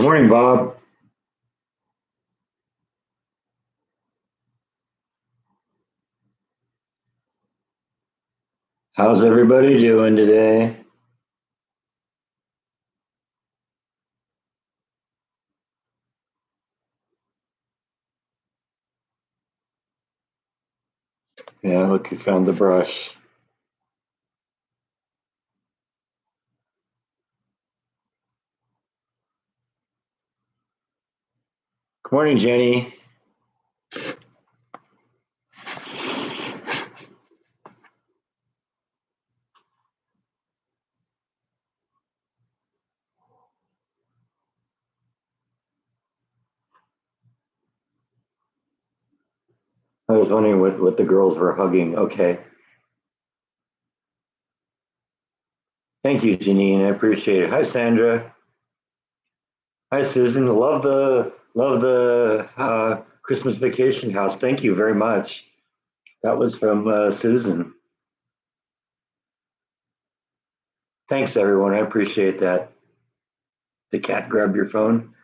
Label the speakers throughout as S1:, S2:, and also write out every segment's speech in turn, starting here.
S1: Good morning, Bob. How's everybody doing today? Yeah, look, you found the brush. Good morning, Jenny. I was wondering what the girls were hugging. Okay. Thank you, Janine. I appreciate it. Hi, Sandra. Hi, Susan. Love the Christmas vacation house. Thank you very much. That was from Susan. Thanks, everyone. I appreciate that. The cat grabbed your phone.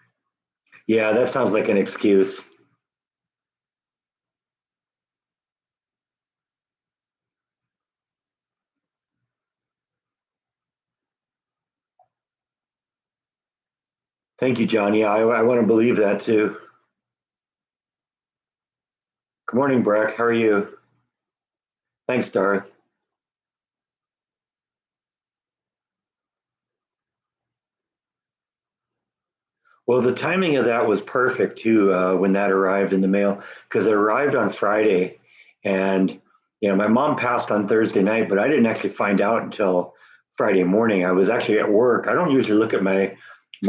S1: Yeah, that sounds like an excuse. Thank you, John. Yeah, I want to believe that too. Good morning, Breck. How are you? Thanks, Darth. Well, the timing of that was perfect too, when that arrived in the mail, because it arrived on Friday, and my mom passed on Thursday night, but I didn't actually find out until Friday morning. I was actually at work. I don't usually look at my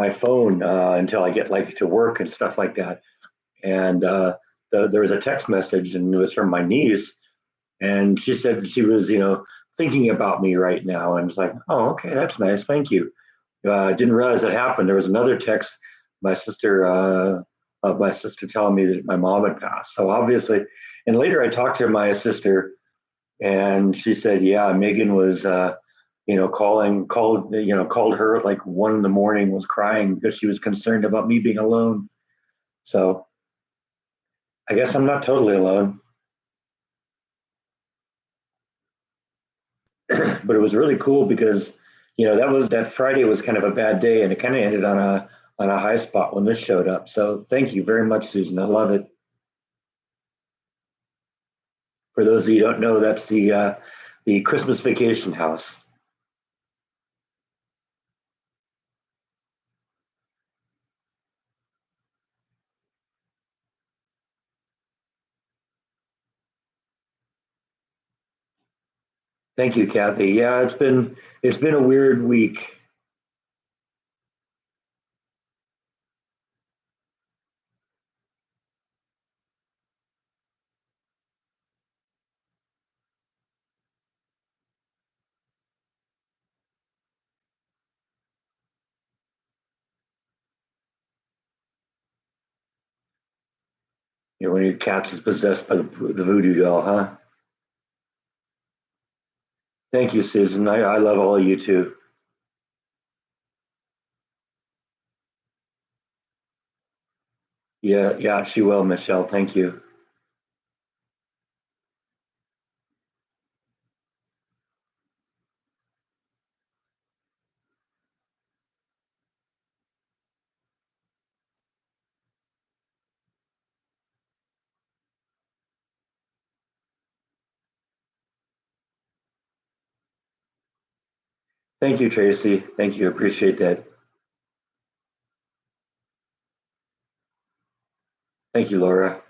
S1: phone until I get like to work and stuff like that. And there was a text message, and it was from my niece, and she said she was, thinking about me right now, and it's like, oh, okay, that's nice, thank you. I didn't realize it happened. There was another text my sister of my sister telling me that my mom had passed. So obviously, and later I talked to my sister, and she said, yeah, Megan was, called her at like 1 in the morning, was crying because she was concerned about me being alone. So I guess I'm not totally alone, but it was really cool because that Friday was kind of a bad day, and it kind of ended on a high spot when this showed up. So thank you very much, Susan. I love it. For those of you who don't know, that's the Christmas Vacation House. Thank you, Kathy. Yeah, it's been a weird week. When your cat is possessed by the voodoo doll, huh? Thank you, Susan. I love all of you too. Yeah, yeah, she will, Michelle. Thank you. Thank you, Tracy. Thank you. Appreciate that. Thank you, Laura.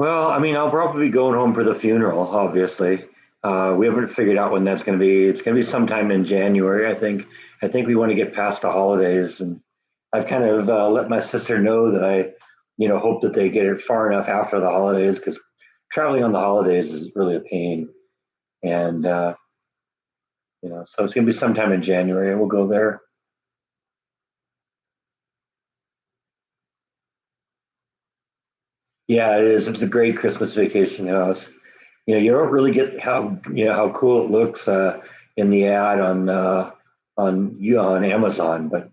S1: Well, I mean, I'll probably be going home for the funeral, obviously. We haven't figured out when that's going to be. It's going to be sometime in January, I think. I think we want to get past the holidays, and I've kind of let my sister know that I, hope that they get it far enough after the holidays because traveling on the holidays is really a pain. And so it's going to be sometime in January, and we'll go there. Yeah, it is. It's a great Christmas vacation house. You don't really get how cool it looks in the ad on on Amazon, but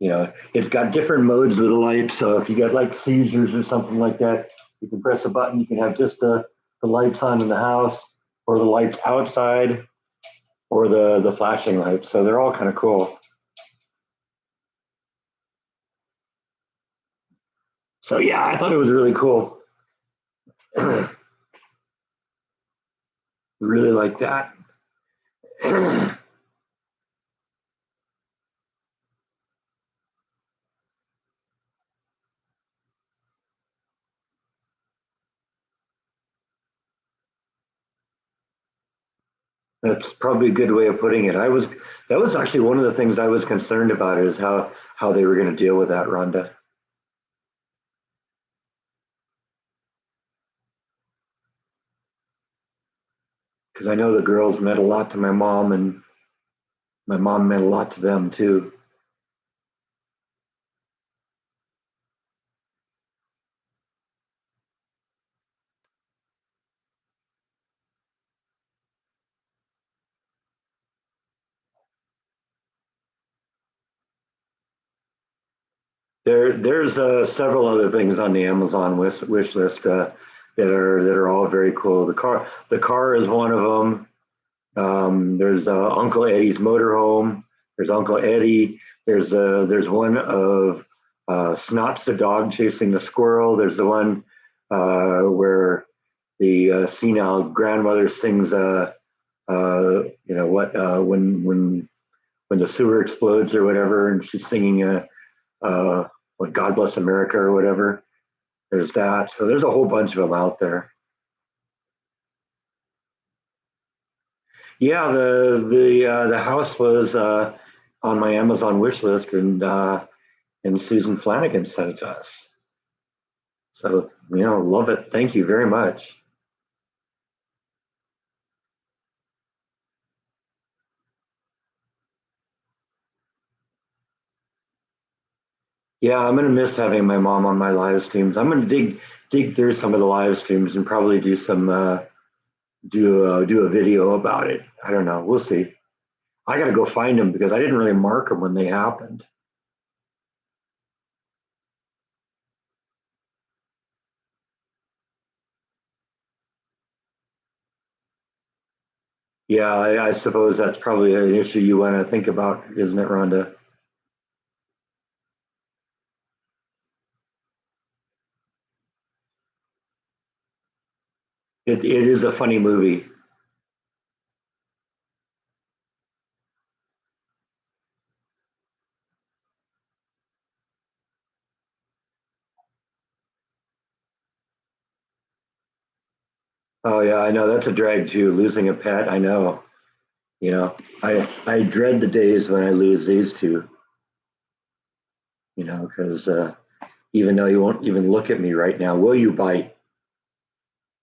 S1: it's got different modes with the lights. So if you got like seizures or something like that, you can press a button. You can have just the lights on in the house, or the lights outside, or the flashing lights. So they're all kind of cool. So yeah, I thought it was really cool. Really like that. That's probably a good way of putting it. I was That was actually one of the things I was concerned about is how they were going to deal with that, Rhonda, because I know the girls meant a lot to my mom, and my mom meant a lot to them too. There's several other things on the Amazon wish list that are all very cool. The car is one of them. There's Uncle Eddie's motorhome. There's Uncle Eddie. There's one of Snops the dog chasing the squirrel. There's the one where the senile grandmother sings, when the sewer explodes or whatever, and she's singing what God Bless America or whatever. There's that. So there's a whole bunch of them out there. Yeah, the house was on my Amazon wish list, and Susan Flanagan sent it to us. So love it. Thank you very much. Yeah, I'm gonna miss having my mom on my live streams. I'm gonna dig through some of the live streams and probably do a video about it. I don't know. We'll see. I got to go find them because I didn't really mark them when they happened. Yeah, I suppose that's probably an issue you want to think about, isn't it, Rhonda? It is a funny movie. Oh yeah, I know that's a drag too. Losing a pet, I know. You know, I dread the days when I lose these two. Because even though you won't even look at me right now, will you bite?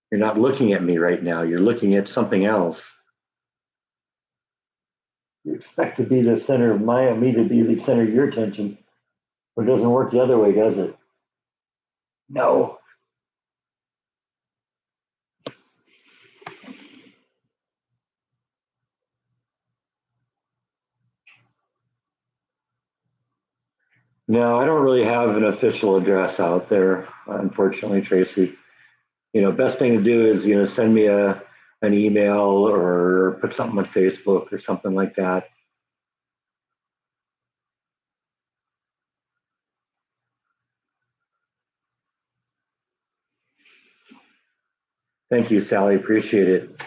S1: You're not looking at me right now. You're looking at something else. You expect to be the center of me to be the center of your attention, but it doesn't work the other way, does it? No. No, I don't really have an official address out there, unfortunately, Tracy. Best thing to do is, send me an email or put something on Facebook or something like that. Thank you, Sally. Appreciate it.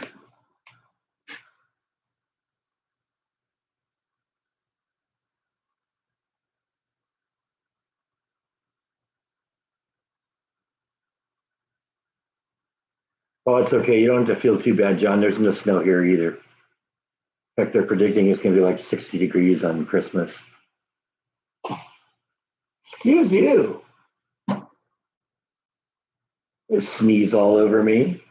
S1: Oh, it's okay. You don't have to feel too bad, John. There's no snow here either. In fact, they're predicting it's going to be like 60 degrees on Christmas. Excuse you. There's sneeze all over me.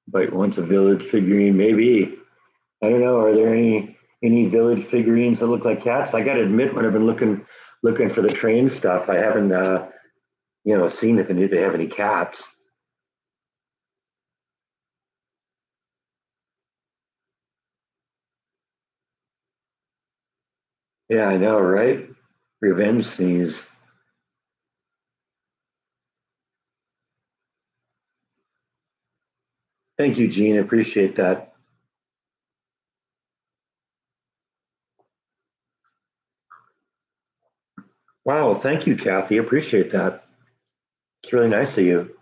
S1: But once a village figurine, maybe. I don't know. Are there any? any village figurines that look like cats? I got to admit, when I've been looking for the train stuff, I haven't seen if they have any cats. Yeah, I know, right? Revenge sneeze. Thank you, Gene. Appreciate that. Wow, thank you, Kathy. Appreciate that. It's really nice of you.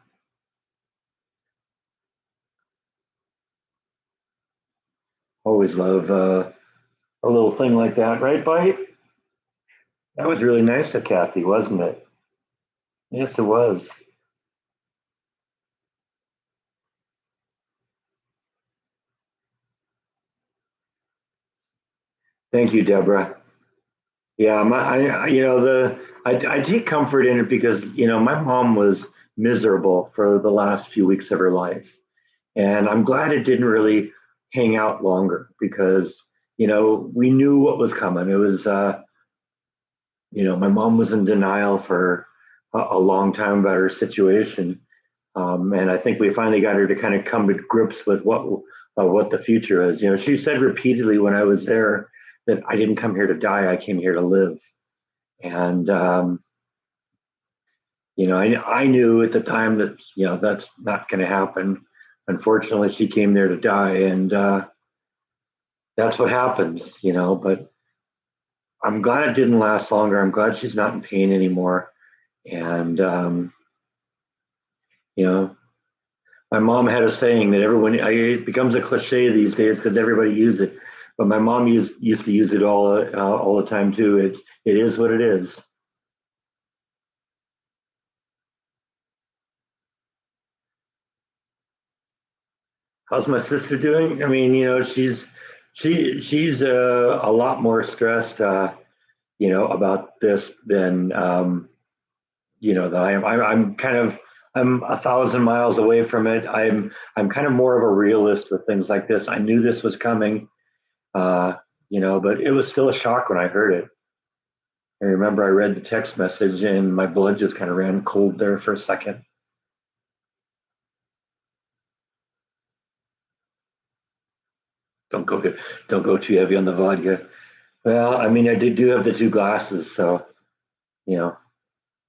S1: Always love a little thing like that, right, Bite? That was really nice of Kathy, wasn't it? Yes, it was. Thank you, Deborah. Yeah, I take comfort in it because my mom was miserable for the last few weeks of her life, and I'm glad it didn't really hang out longer because we knew what was coming. It was my mom was in denial for a long time about her situation, and I think we finally got her to kind of come to grips with what the future is. She said repeatedly when I was there that I didn't come here to die, I came here to live. And I knew at the time that that's not going to happen. Unfortunately, she came there to die, and that's what happens. But I'm glad it didn't last longer. I'm glad she's not in pain anymore. And you know, my mom had a saying that it becomes a cliche these days because everybody uses it. But my mom used to use it all the time too. It is what it is. How's my sister doing? I mean, she's a lot more stressed, about this than that I am. I'm kind of I'm 1,000 miles away from it. I'm kind of more of a realist with things like this. I knew this was coming, uh, but it was still a shock when I heard it. I remember I read the text message and my blood just kind of ran cold there for a second. Don't go don't go too heavy on the vodka. Well, I mean, I did do have the two glasses, so you know,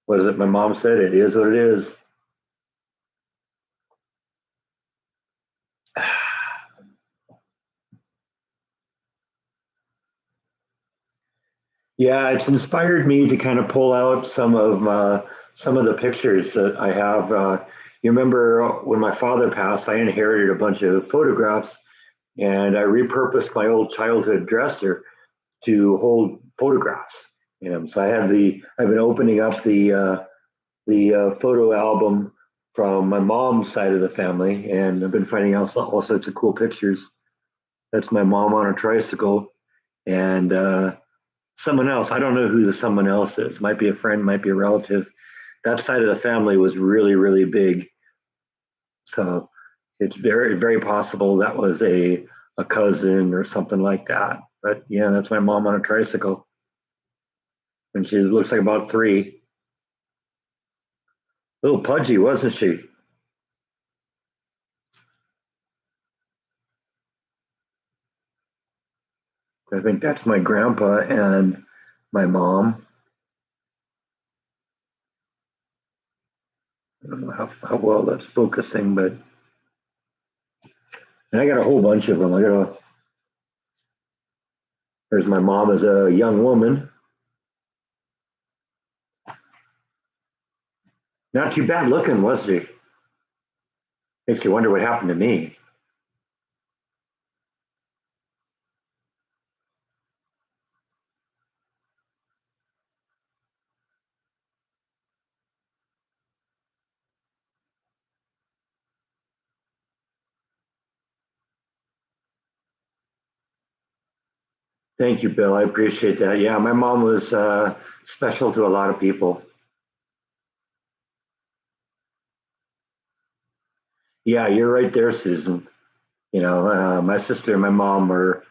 S1: what is it? My mom said it is what it is. Yeah, it's inspired me to kind of pull out some of the pictures that I have. You remember when my father passed, I inherited a bunch of photographs, and I repurposed my old childhood dresser to hold photographs. So I've been opening up the photo album from my mom's side of the family, and I've been finding out all sorts of cool pictures. That's my mom on a tricycle, and someone else. I don't know who the someone else is. Might be a friend, might be a relative. That side of the family was really, really big. So it's very, very possible that was a cousin or something like that. But yeah, that's my mom on a tricycle. And she looks like about three. A little pudgy, wasn't she? I think that's my grandpa and my mom. I don't know how well that's focusing, but and I got a whole bunch of them. There's my mom as a young woman. Not too bad looking, was she? Makes you wonder what happened to me. Thank you, Bill. I appreciate that. Yeah, my mom was special to a lot of people. Yeah, you're right there, Susan. My sister and my mom were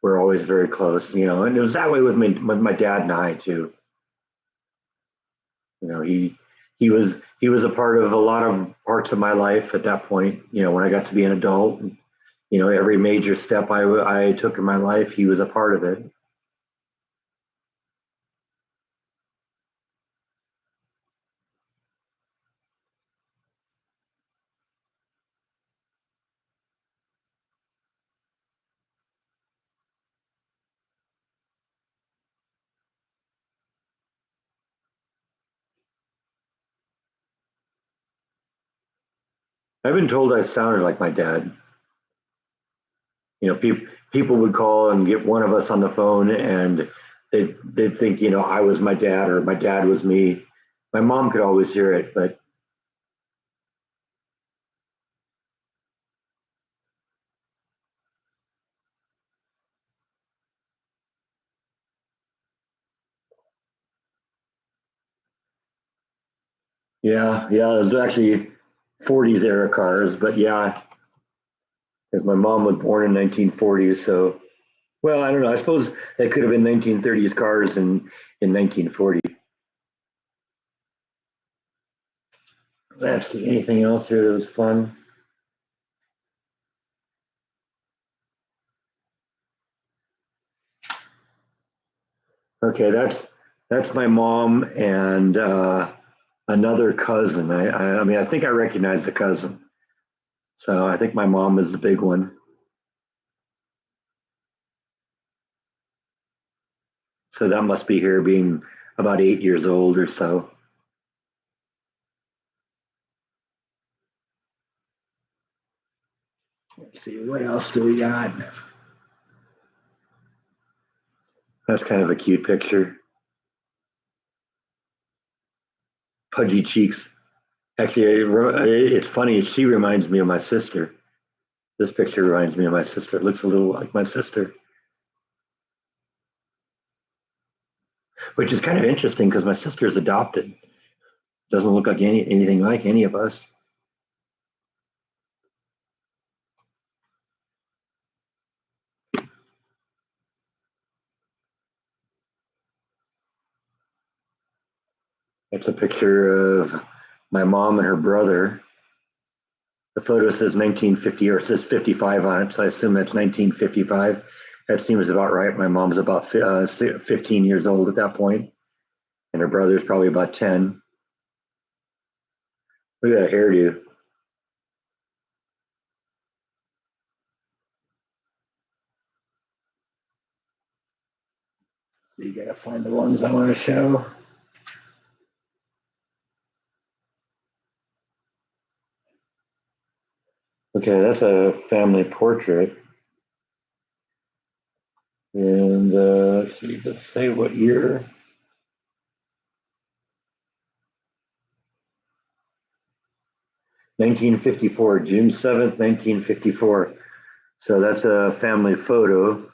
S1: we're always very close, and it was that way with my dad and I too. He was a part of a lot of parts of my life at that point. When I got to be an adult, every major step I took in my life, he was a part of it. I've been told I sounded like my dad. People would call and get one of us on the phone, and they'd think, I was my dad or my dad was me. My mom could always hear it, but yeah, yeah, it was actually 40s era cars, but yeah, because my mom was born in 1940s, so well, I don't know. I suppose that could have been 1930s cars in 1940. Let's see, anything else here that was fun? Okay, that's my mom and another cousin. I mean, I think I recognize the cousin. So I think my mom is the big one. So that must be her being about 8 years old or so. Let's see, what else do we got? That's kind of a cute picture. Pudgy cheeks. Actually, it's funny. She reminds me of my sister. This picture reminds me of my sister. It looks a little like my sister, which is kind of interesting because my sister is adopted. Doesn't look like anything like any of us. It's a picture of my mom and her brother. The photo says 1950 or it says 55 on it, so I assume that's 1955. That seems about right. My mom's about 15 years old at that point, and her brother's probably about 10. Look at that hairdo. So you gotta find the ones I want to show. Okay, that's a family portrait. And let's see, does it say what year? 1954, June 7th, 1954. So that's a family photo.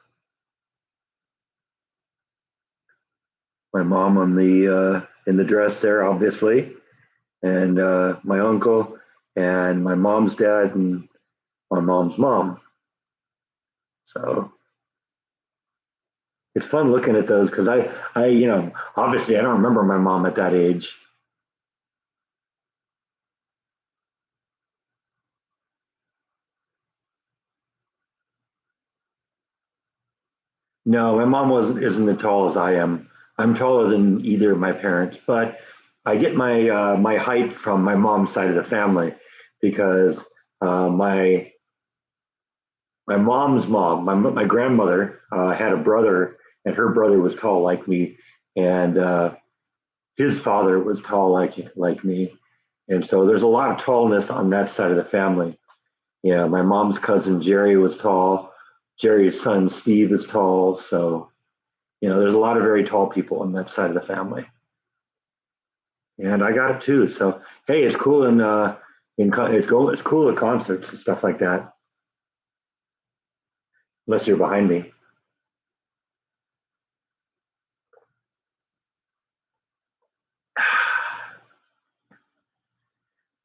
S1: My mom on the in the dress there, obviously, and my uncle and my mom's dad and my mom's mom. So it's fun looking at those because obviously I don't remember my mom at that age. No, my mom wasn't isn't as tall as I am. I'm taller than either of my parents, but I get my height from my mom's side of the family because my mom's mom, my grandmother, had a brother, and her brother was tall like me, and his father was tall like me, and so there's a lot of tallness on that side of the family. Yeah, my mom's cousin Jerry was tall. Jerry's son Steve is tall. So there's a lot of very tall people on that side of the family, and I got it too. So hey, it's cool it's cool at concerts and stuff like that. Unless you're behind me.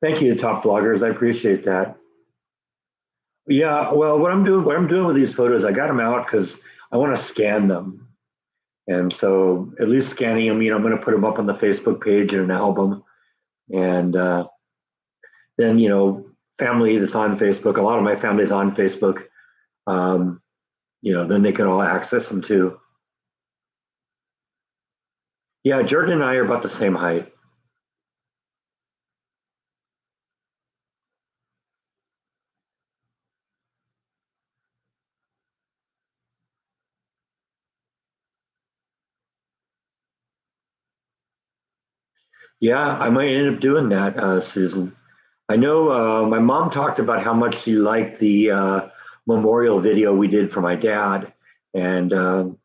S1: Thank you, top vloggers. I appreciate that. Yeah, well, what I'm doing with these photos, I got them out because I want to scan them. And so at least scanning them, I'm going to put them up on the Facebook page in an album. And then, family that's on Facebook, a lot of my family's on Facebook, um, then they can all access them too. Yeah, Jordan and I are about the same height. Yeah, I might end up doing that, Susan. I know my mom talked about how much she liked the memorial video we did for my dad. And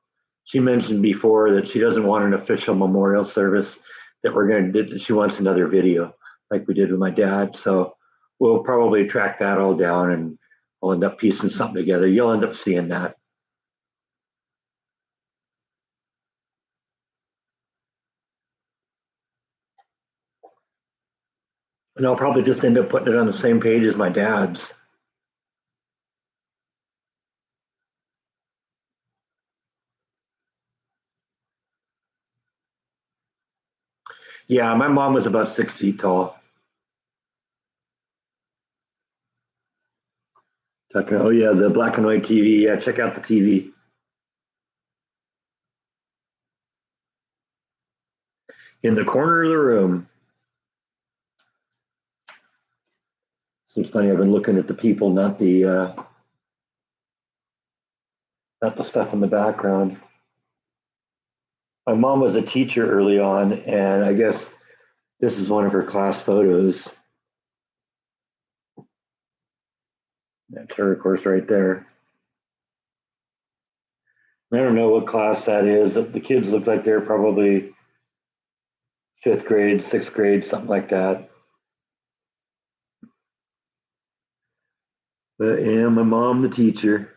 S1: she mentioned before that she doesn't want an official memorial service, that we're going to, she wants another video like we did with my dad. So we'll probably track that all down and we'll end up piecing something together. You'll end up seeing that. And I'll probably just end up putting it on the same page as my dad's. Yeah, my mom was about 6 feet tall. Oh yeah, the black and white TV. Yeah, check out the TV in the corner of the room. So it's funny. I've been looking at the people, not the stuff in the background. My mom was a teacher early on, and I guess this is one of her class photos. That's her, of course, right there. I don't know what class that is. The kids look like they're probably fifth grade, sixth grade, something like that. But yeah, my mom, the teacher.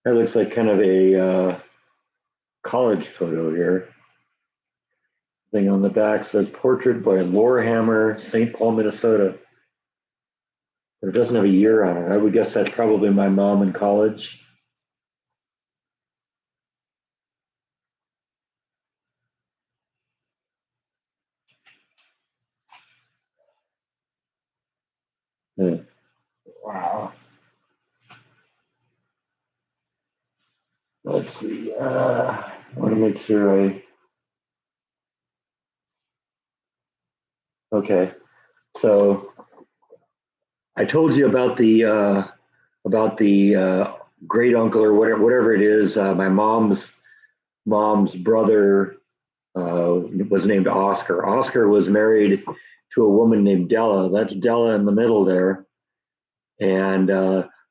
S1: That looks like kind of a college photo here. Thing on the back says portrait by Lorehammer, St. Paul, Minnesota. But it doesn't have a year on it. I would guess that's probably my mom in college. Yeah. Wow. Let's see. I want to make sure okay. So I told you about the great uncle or whatever it is. My mom's brother was named Oscar. Oscar was married to a woman named Della. That's Della in the middle there, and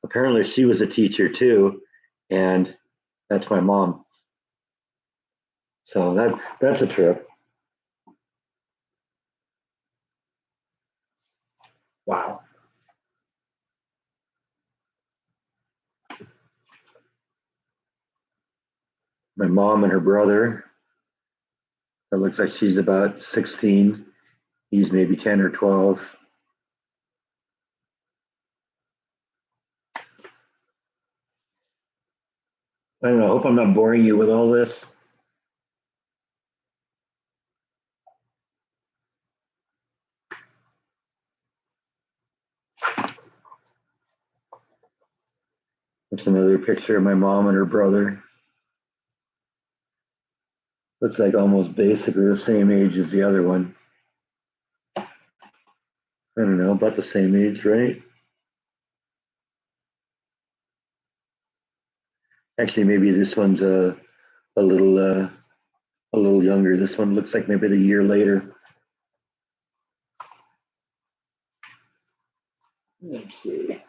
S1: apparently she was a teacher too, and that's my mom. So that's a trip. Wow. My mom and her brother. It looks like she's about 16. He's maybe 10 or 12. I don't know. I hope I'm not boring you with all this. That's another picture of my mom and her brother. Looks like almost basically the same age as the other one. I don't know, about the same age, right? Actually, maybe this one's a little a little younger. This one looks like maybe the year later. Let's see.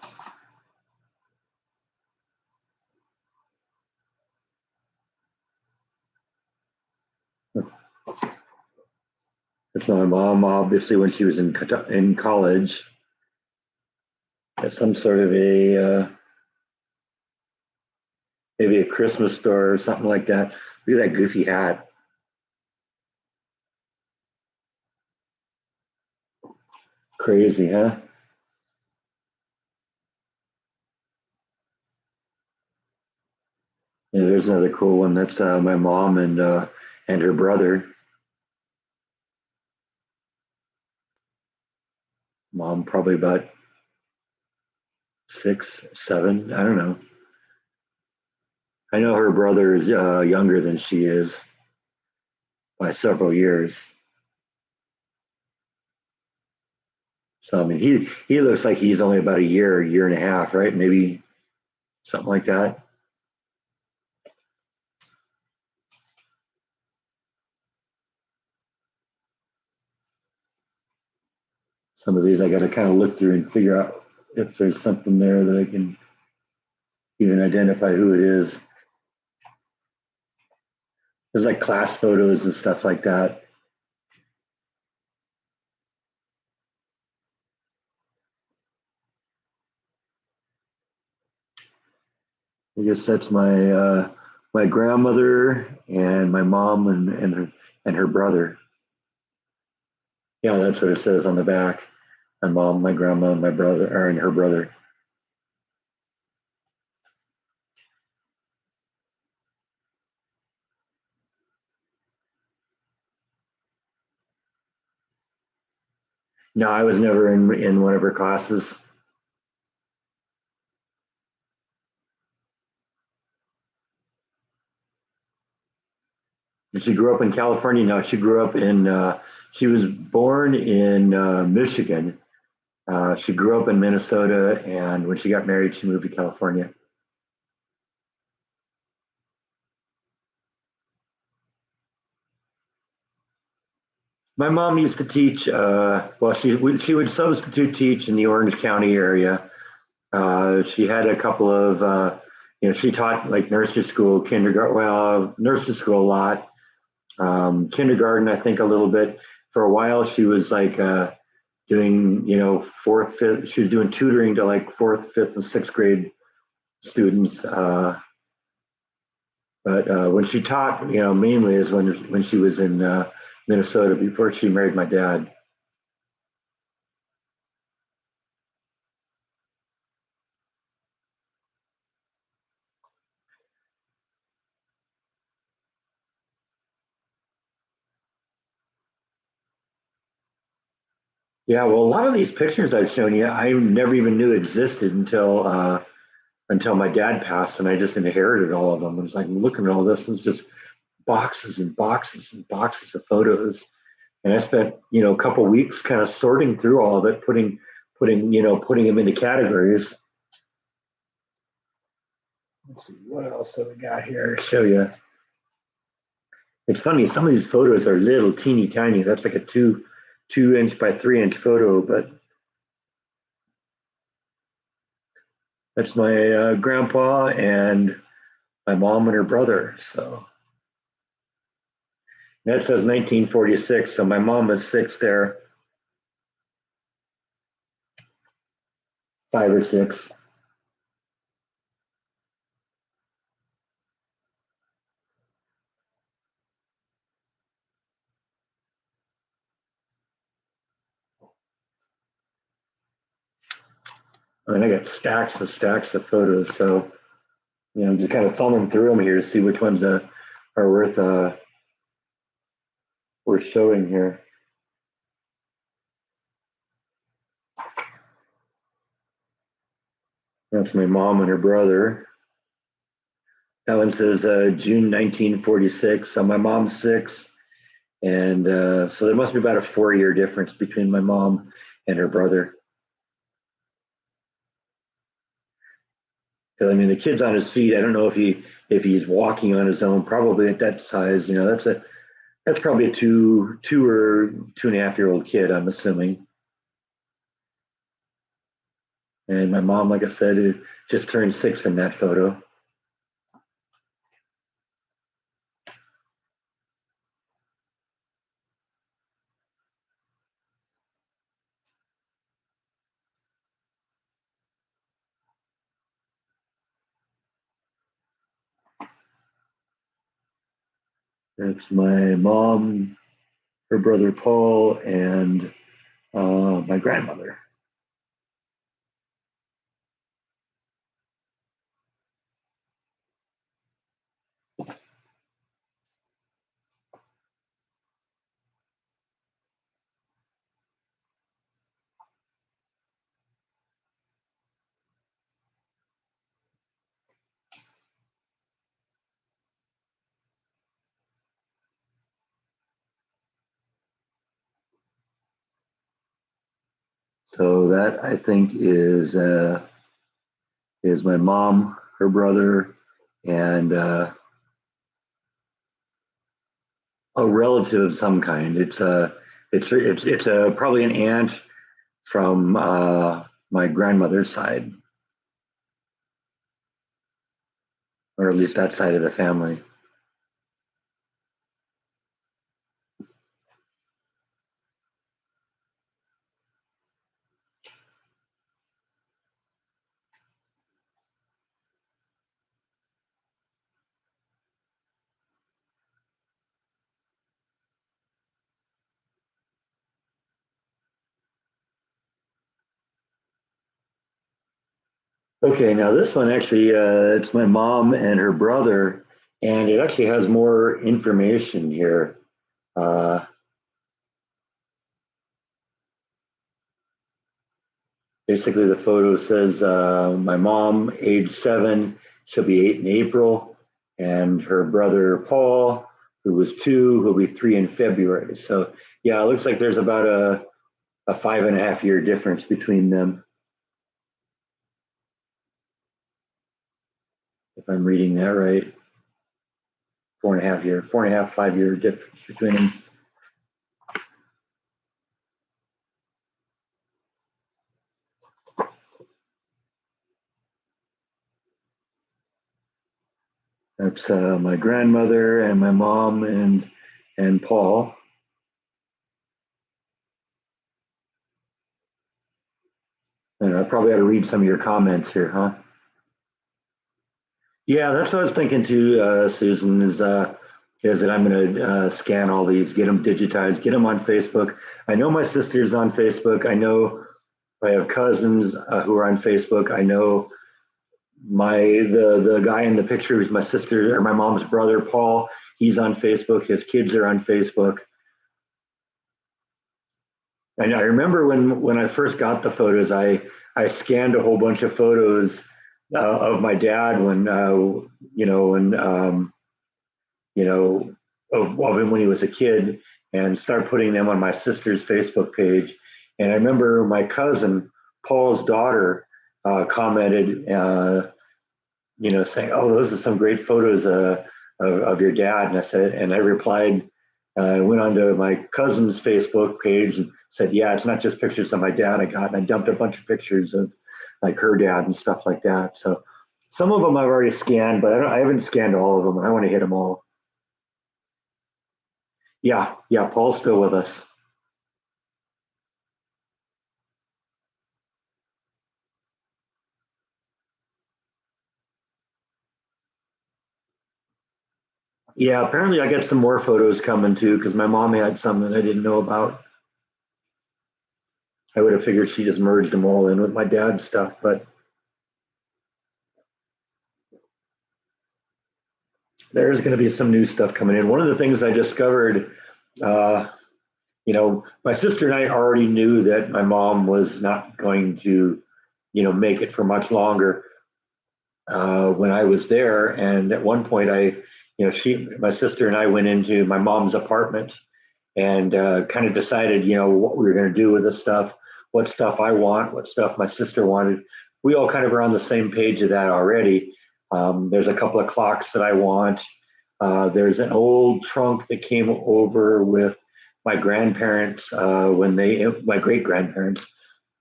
S1: That's my mom, obviously, when she was in college at some sort of maybe a Christmas store or something like that. Look at that goofy hat. Crazy, huh? Yeah, there's another cool one. That's my mom and her brother. Mom probably about 6, 7. I don't know. I know her brother is younger than she is by several years. So I mean, he looks like he's only about a year and a half, right? Maybe something like that. Some of these I got to kind of look through and figure out if there's something there that I can even identify who it is. There's like class photos and stuff like that. I guess that's my grandmother and my mom and her brother. Yeah, that's what it says on the back. My mom, my grandma, and my brother, or and her brother. No, I was never in one of her classes. She grew up in California. No, she grew up in. She was born in Michigan. She grew up in Minnesota, and when she got married, she moved to California. My mom used to teach. Well, she would substitute teach in the Orange County area. She had a couple of. She taught like nursery school, kindergarten. Well, nursery school a lot. Kindergarten, I think a little bit. For a while, she was like doing, fourth, fifth. She was doing tutoring to like fourth, fifth, and sixth grade students. But when she taught, mainly is when she was in Minnesota before she married my dad. Yeah, well, a lot of these pictures I've shown you, I never even knew existed until my dad passed, and I just inherited all of them. It was like looking at all this, it's just boxes and boxes and boxes of photos. And I spent, a couple weeks kind of sorting through all of it, putting them into categories. Let's see, what else have we got here to show you? It's funny, some of these photos are little teeny tiny. That's like a 2 inch by 3 inch photo, but that's my grandpa and my mom and her brother. So that says 1946. So my mom was 6 there, 5 or 6. I mean, I got stacks of photos. So, just kind of thumbing through them here to see which ones are worth showing here. That's my mom and her brother. That one says June 1946. So my mom's 6. And so there must be about a 4 year difference between my mom and her brother. Because I mean, the kid's on his feet. I don't know if he's walking on his own. Probably at that size, that's probably a two or 2.5 year old kid. I'm assuming. And my mom, like I said, just turned 6 in that photo. That's my mom, her brother Paul, and My grandmother. So that I think is my mom, her brother, and a relative of some kind. It's a probably an aunt from my grandmother's side, or at least that side of the family. Okay, now this one actually, it's my mom and her brother, and it actually has more information here. Uh, Basically, the photo says my mom, age 7, she'll be 8 in April, and her brother Paul, who was 2, who'll be 3 in February. So, yeah, it looks like there's about a 5.5 year difference between them, if I'm reading that right. 4.5 year, 4.5, 5 year difference between them. That's my grandmother and my mom and Paul. And I probably ought to read some of your comments here, huh? Yeah, that's what I was thinking too, Susan. Is that I'm going to scan all these, get them digitized, get them on Facebook. I know my sister's on Facebook. I know I have cousins who are on Facebook. I know the guy in the picture is my sister or my mom's brother, Paul. He's on Facebook. His kids are on Facebook. And I remember when I first got the photos, I scanned a whole bunch of photos of my dad when when you know of him when he was a kid, and start putting them on my sister's Facebook page. And I remember my cousin Paul's daughter commented, saying, "Oh, those are some great photos of your dad." And I replied, I went onto my cousin's Facebook page and said, "Yeah, it's not just pictures of my dad I got." And I dumped a bunch of pictures of like her dad and stuff like that. So some of them I've already scanned, but I haven't scanned all of them. I want to hit them all. Yeah, yeah, Paul's still with us. Yeah, apparently I got some more photos coming too because my mom had some that I didn't know about. I would have figured she just merged them all in with my dad's stuff, but there's going to be some new stuff coming in. One of the things I discovered, uh, my sister and I already knew that my mom was not going to, make it for much longer when I was there. And at one point, my sister and I went into my mom's apartment and kind of decided, what we were going to do with the stuff, what stuff I want, what stuff my sister wanted. We all kind of are on the same page of that already. There's a couple of clocks that I want. There's an old trunk that came over with my grandparents my great grandparents,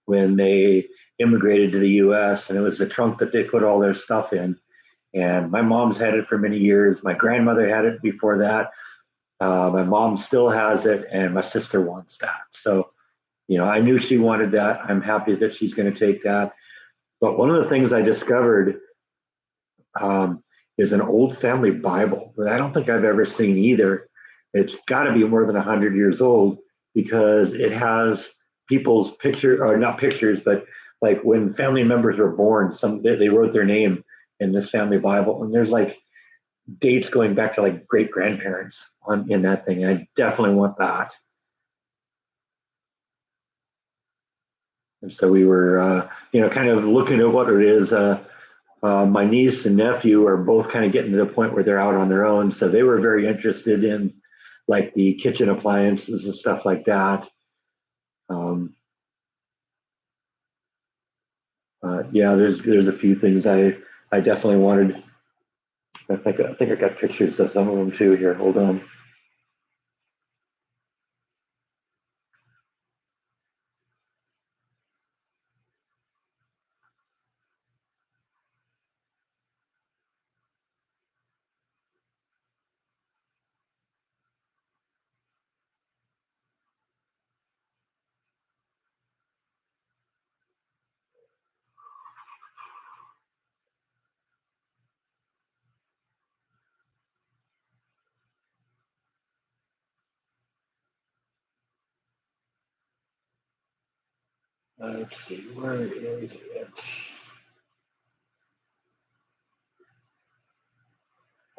S1: when they immigrated to the U.S., and it was the trunk that they put all their stuff in. And my mom's had it for many years. My grandmother had it before that. My mom still has it, and my sister wants that. So, I knew she wanted that. I'm happy that she's going to take that. But one of the things I discovered um, is an old family Bible that I don't think I've ever seen either. It's got to be more than 100 years old because it has people's picture, or not pictures, but like when family members were born, they wrote their name in this family Bible, and there's like dates going back to like great grandparents on in that thing. And I definitely want that. And so we were, kind of looking at what it is. My niece and nephew are both kind of getting to the point where they're out on their own, so they were very interested in like the kitchen appliances and stuff like that. Um, yeah, there's a few things I definitely wanted. I think I got pictures of some of them too. Here, hold on. Let's see, where is it?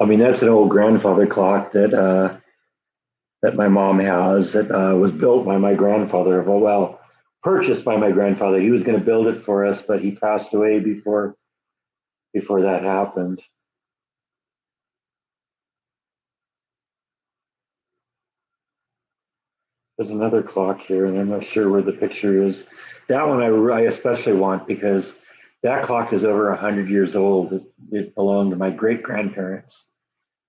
S1: I mean, that's an old grandfather clock that my mom has that was built by my grandfather. Well, purchased by my grandfather. He was going to build it for us, but he passed away before that happened. There's another clock here, and I'm not sure where the picture is. That one I especially want because that clock is over 100 years old. It belonged to my great grandparents,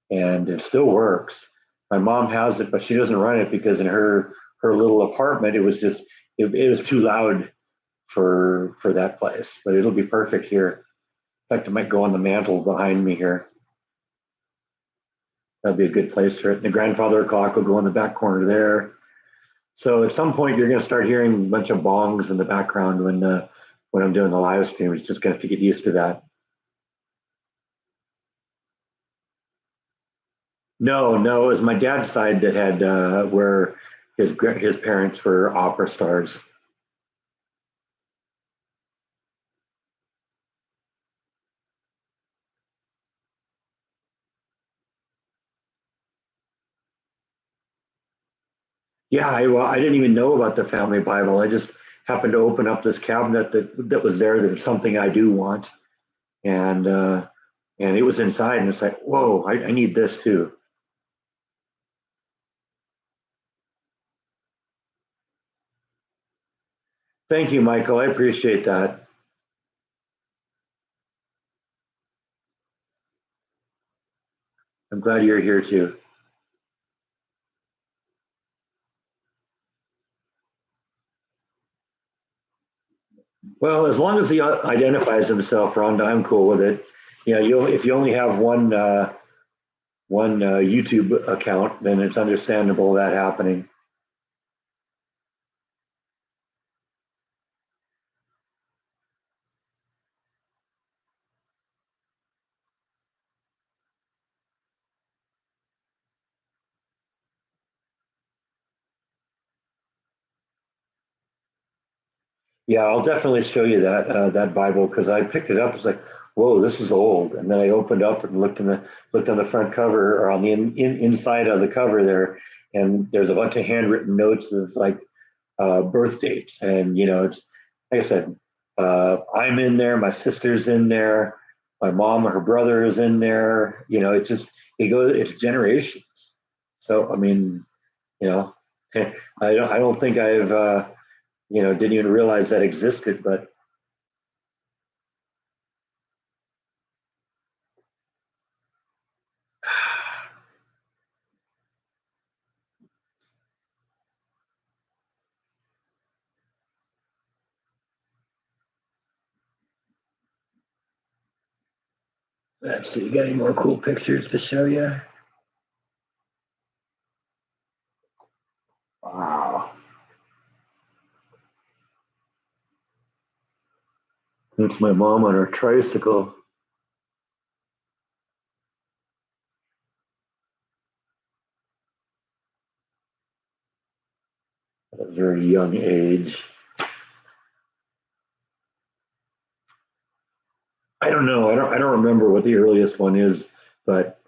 S1: and it still works. My mom has it, but she doesn't run it because in her little apartment, it was too loud for that place. But it'll be perfect here. In fact, it might go on the mantle behind me here. That'd be a good place for it. And the grandfather clock will go in the back corner there. So at some point, you're going to start hearing a bunch of bongs in the background when I'm doing the live stream. It's just going to have to get used to that. No, no, it was my dad's side that had where his parents were opera stars. Yeah, well, I didn't even know about the family Bible. I just happened to open up this cabinet that was there. That it's something I do want, and uh, and it was inside, and it's like, whoa, I need this too. Thank you, Michael. I appreciate that. I'm glad you're here too. Well, as long as he identifies himself, Rhonda, I'm cool with it. If you only have one YouTube account, then it's understandable that happening. Yeah, I'll definitely show you that Bible because I picked it up. It's like, whoa, this is old. And then I opened up and looked on the front cover or on the inside of the cover there, and there's a bunch of handwritten notes of like birth dates. And it's like I said, I'm in there, my sister's in there, my mom or her brother is in there. It's generations. So I mean, you know, I don't think I've didn't even realize that existed. But let's see, got any more cool pictures to show you? Wow, that's my mom on her tricycle. Very young age. I don't know. I don't remember what the earliest one is, but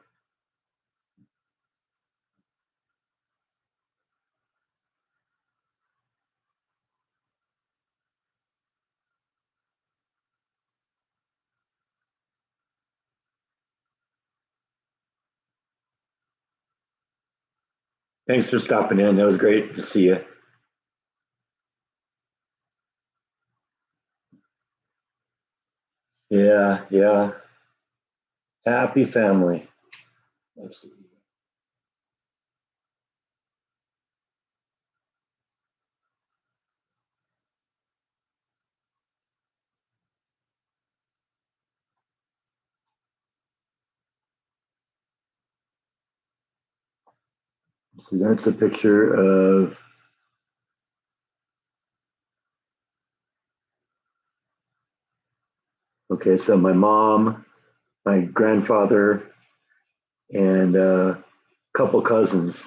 S1: thanks for stopping in. That was great to see you. Yeah, yeah. Happy family. Let's see. So that's a picture of, okay, so my mom, my grandfather, and a couple cousins.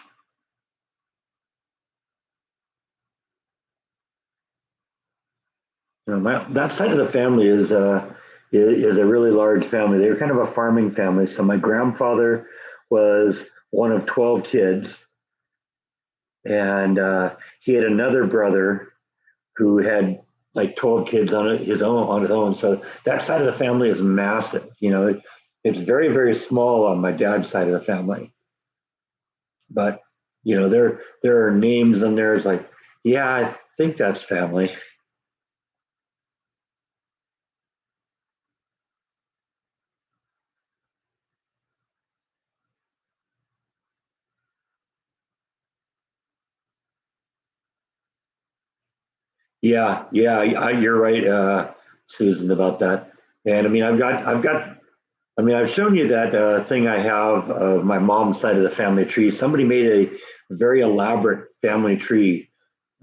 S1: That side of the family is a really large family. They were kind of a farming family. So my grandfather was one of 12 kids, and he had another brother who had like 12 kids on his own. So that side of the family is massive. It's very, very small on my dad's side of the family. But there are names in there. It's like, yeah, I think that's family. Yeah, yeah, you're right, Susan, about that. And I mean, I've shown you that thing I have of my mom's side of the family tree. Somebody made a very elaborate family tree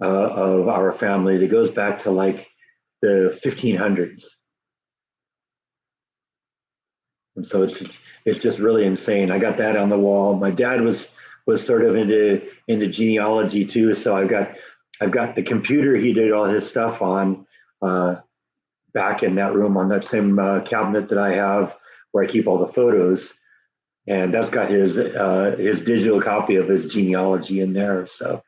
S1: of our family that goes back to like the 1500s, and so it's just really insane. I got that on the wall. My dad was sort of into genealogy too, so I've got the computer he did all his stuff on. Uh, Back in that room on that same cabinet that I have where I keep all the photos, and that's got his digital copy of his genealogy in there. So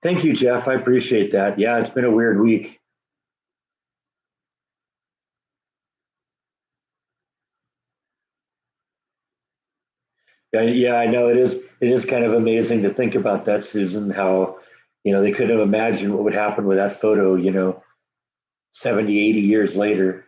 S1: thank you, Jeff. I appreciate that. Yeah, it's been a weird week. Yeah, yeah, I know it is. It is kind of amazing to think about that, Susan. How they couldn't have imagined what would happen with that photo. 70, 80 years later.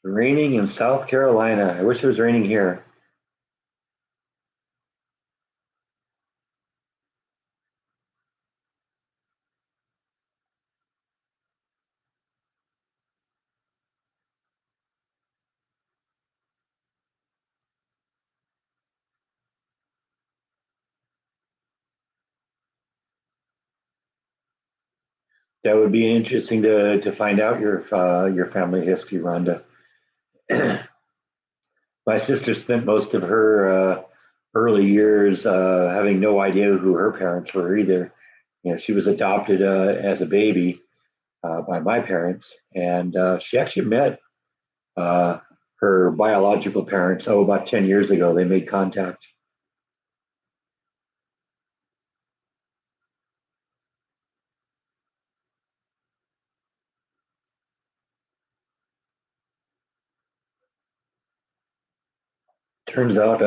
S1: Raining in South Carolina. I wish it was raining here. That would be interesting to find out your family history, Rhonda. My sister spent most of her early years having no idea who her parents were either. She was adopted as a baby by my parents, and she actually met uh, her biological parents. Oh, about 10 years ago, they made contact. Turns out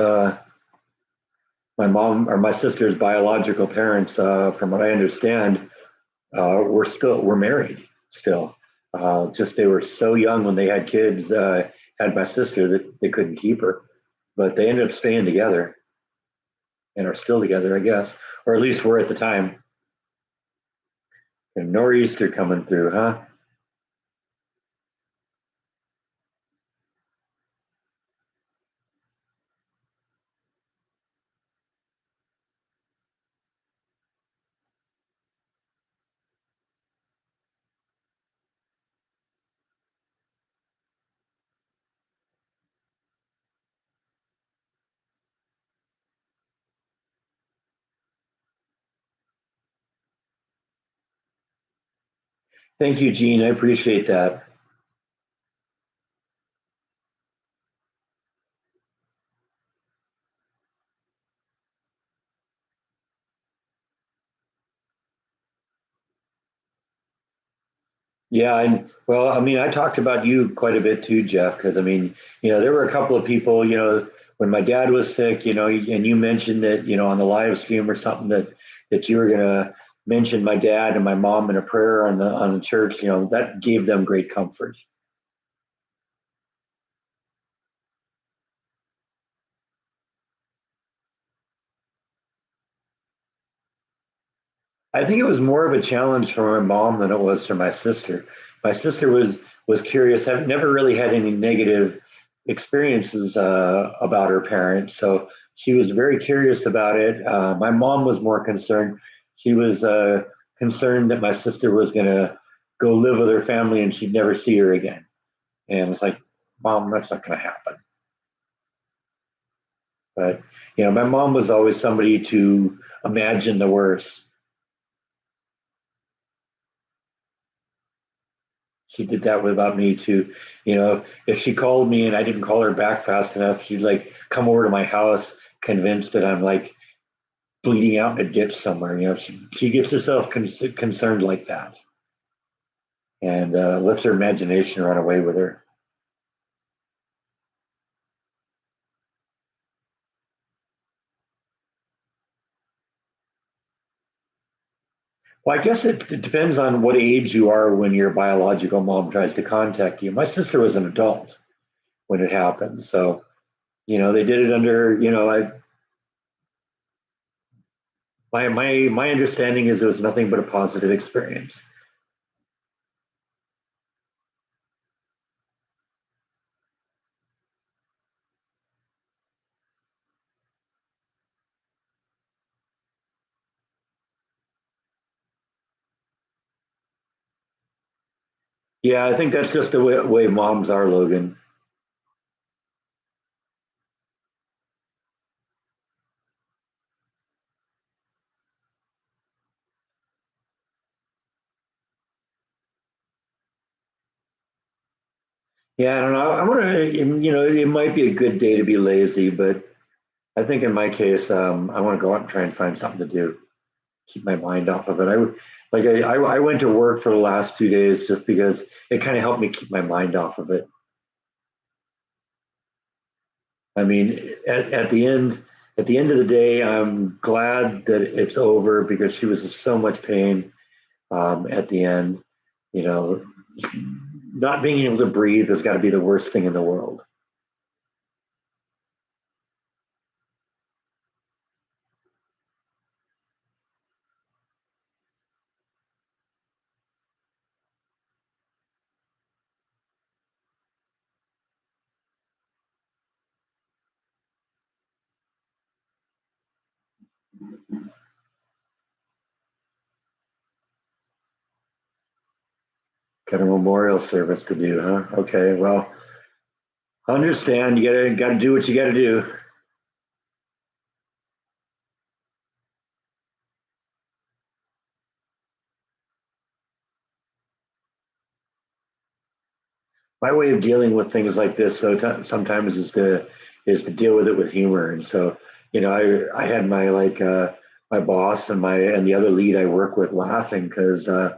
S1: my mom or my sister's biological parents, from what I understand, we're married still. Just they were so young when they had kids, had my sister that they couldn't keep her, but they ended up staying together and are still together, I guess, or at least were at the time. And nor'easter coming through, huh? Thank you, Gene. I appreciate that. Yeah, and well, I mean, I talked about you quite a bit too, Jeff, because I mean, there were a couple of people, when my dad was sick, and you mentioned that, on the live stream or something that you were gonna mention my dad and my mom in a prayer on the church, that gave them great comfort. I think it was more of a challenge for my mom than it was for my sister. My sister was curious. Have never really had any negative experiences about her parents, so she was very curious about it. My mom was more concerned. She was concerned that my sister was going to go live with her family and she'd never see her again. And it's like, Mom, that's not going to happen. But my mom was always somebody to imagine the worst. She did that without me too. If she called me and I didn't call her back fast enough, she'd like come over to my house convinced that I'm like bleeding out in a ditch somewhere. She gets herself concerned like that and lets her imagination run away with her. Well, I guess it depends on what age you are when your biological mom tries to contact you. My sister was an adult when it happened. So, they did it under, my understanding is it was nothing but a positive experience. Yeah, I think that's just the way moms are, Logan. Yeah, I don't know. I want to, it might be a good day to be lazy, but I think in my case, I want to go out and try and find something to do, keep my mind off of it. I went to work for the last 2 days just because it kind of helped me keep my mind off of it. I mean, at the end of the day, I'm glad that it's over because she was in so much pain at the end. You know, not being able to breathe has got to be the worst thing in the world. Kind of memorial service to do, huh? Okay, well, I understand. You gotta do what you gotta do. My way of dealing with things like this, sometimes is to deal with it with humor. And so, I had my boss and the other lead I work with laughing because I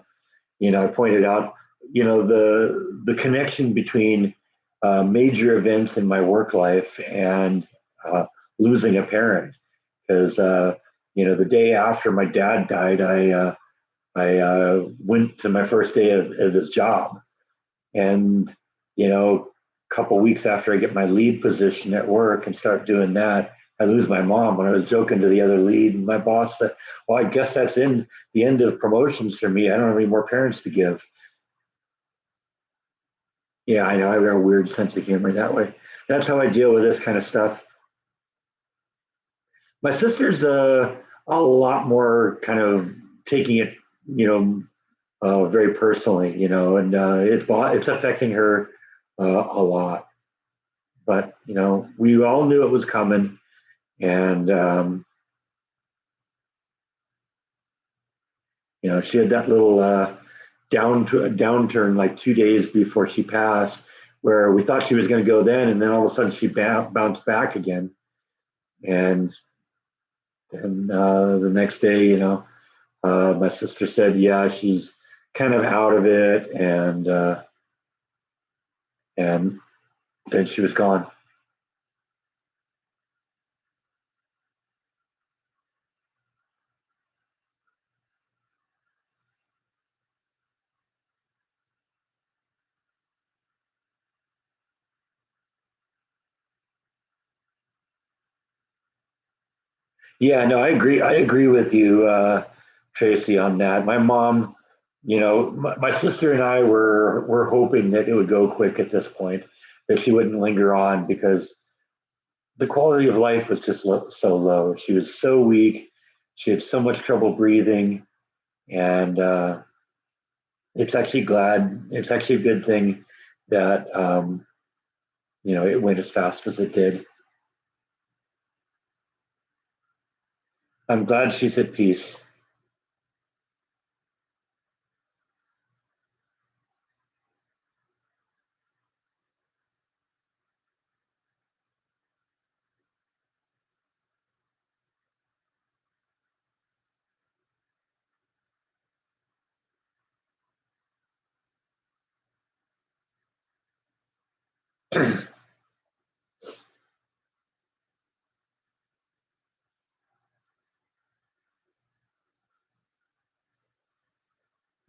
S1: pointed out, the connection between major events in my work life and uh, losing a parent. Because the day after my dad died, I went to my first day of this job, and a couple weeks after I get my lead position at work and start doing that, I lose my mom. When I was joking to the other lead, and my boss said, "Well, I guess that's in the end of promotions for me. I don't have any more parents to give." Yeah, I know. I have a weird sense of humor that way. That's how I deal with this kind of stuff. My sister's a lot more kind of taking it, very personally, and it's affecting her a lot. But we all knew it was coming, and she had that little down to a downturn like 2 days before she passed, where we thought she was going to go then, and then all of a sudden she bounced back again. And then the next day, my sister said, "Yeah, she's kind of out of it," and then she was gone. Yeah, no, I agree. I agree with you, Tracy, on that. My mom, my sister and I were hoping that it would go quick at this point, that she wouldn't linger on because the quality of life was just so low. She was so weak. She had so much trouble breathing, and it's actually a good thing that it went as fast as it did. I'm glad she's at peace.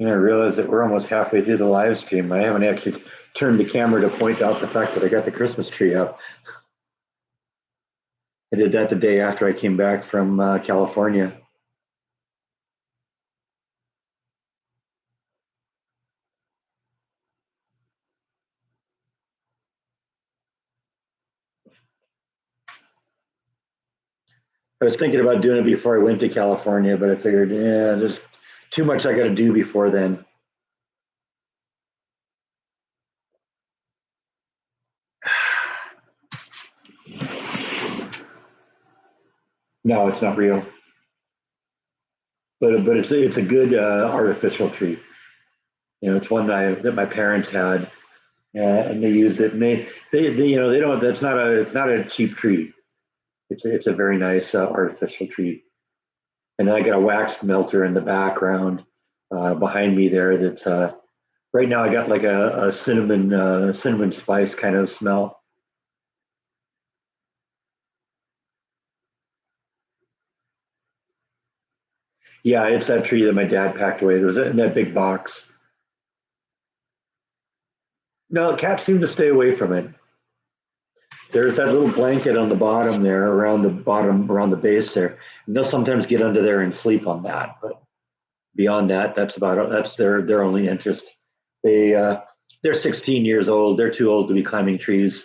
S1: I realize that we're almost halfway through the live stream. I haven't actually turned the camera to point out the fact that I got the Christmas tree up. I did that the day after I came back from California. I was thinking about doing it before I went to California, but I figured, yeah, there's too much I got to do before then. No, it's not real, but it's a good artificial tree. It's one that my parents had, and they used it, and they don't. That's not a it's not a cheap tree. It's a very nice artificial tree. And then I got a wax melter in the background behind me there. That's right now. I got like a cinnamon spice kind of smell. Yeah, it's that tree that my dad packed away. It was in that big box. No, cats seem to stay away from it. There's that little blanket on the bottom there, around the base there, and they'll sometimes get under there and sleep on that. But beyond that, that's their only interest. They they're 16 years old. They're too old to be climbing trees.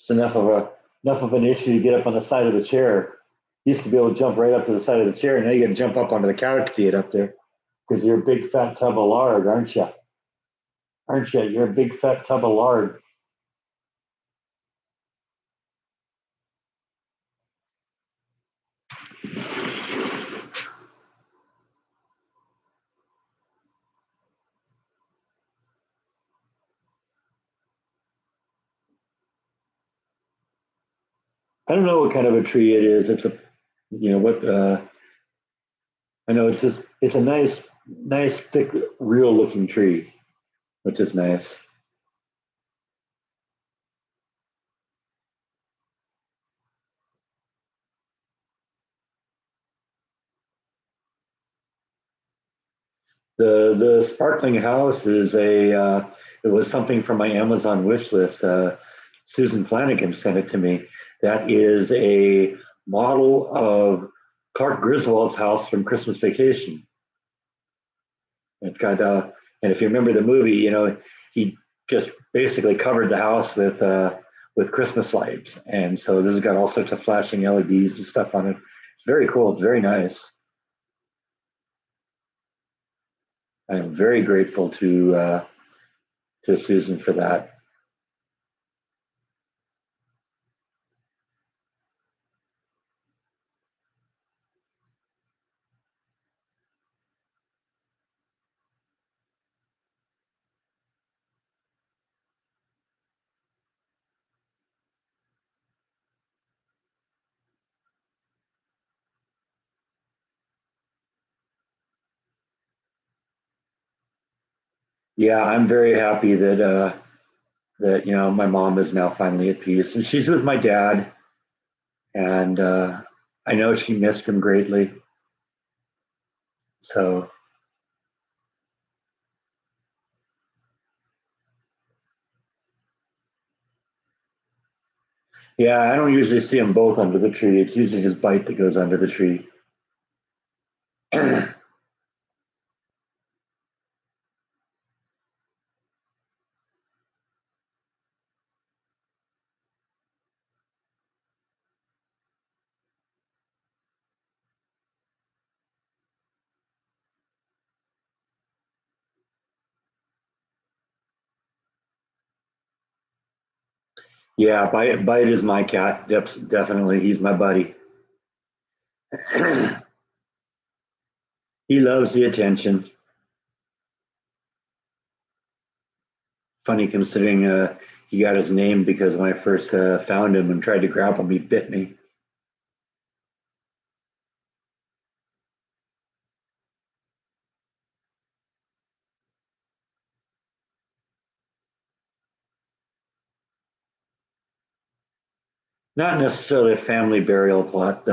S1: It's enough of an issue to get up on the side of the chair. You used to be able to jump right up to the side of the chair, and now you got to jump up onto the couch to get up there because you're a big fat tub of lard, aren't you? Aren't you? You're a big fat tub of lard. I don't know what kind of a tree it is. It's a, what I know. It's a nice, thick, real looking tree, which is nice. The sparkling house is it was something from my Amazon wish list. Susan Flanagan sent it to me. That is a model of Clark Griswold's house from Christmas Vacation. It's got and if you remember the movie, he just basically covered the house with Christmas lights, and so this has got all sorts of flashing LEDs and stuff on it. It's very cool. It's very nice. I'm very grateful to Susan for that. Yeah, I'm very happy that my mom is now finally at peace, and she's with my dad, and I know she missed him greatly. So yeah, I don't usually see them both under the tree. It's usually just Bite that goes under the tree. Yeah, Bite is my cat. Definitely, he's my buddy. He loves the attention. Funny considering he got his name because when I first found him and tried to grab him, he bit me. Not necessarily a family burial plot.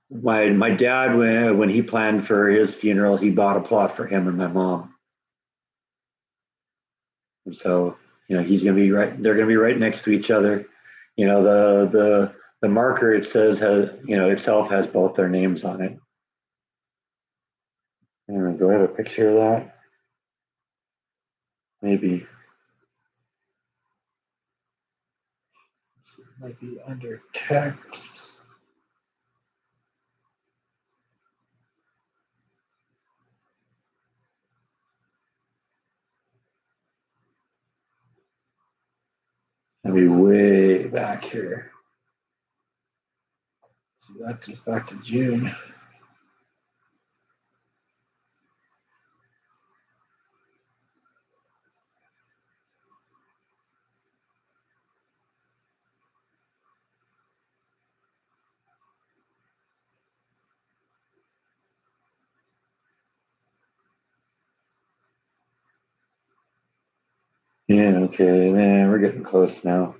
S1: My dad, when he planned for his funeral, he bought a plot for him and my mom. And so, he's gonna be right. They're gonna be right next to each other. The marker it says has itself has both their names on it. Do I have a picture of that? Maybe it might be under text. Maybe way back here. So that's just back to June. Yeah, okay, yeah, we're getting close now.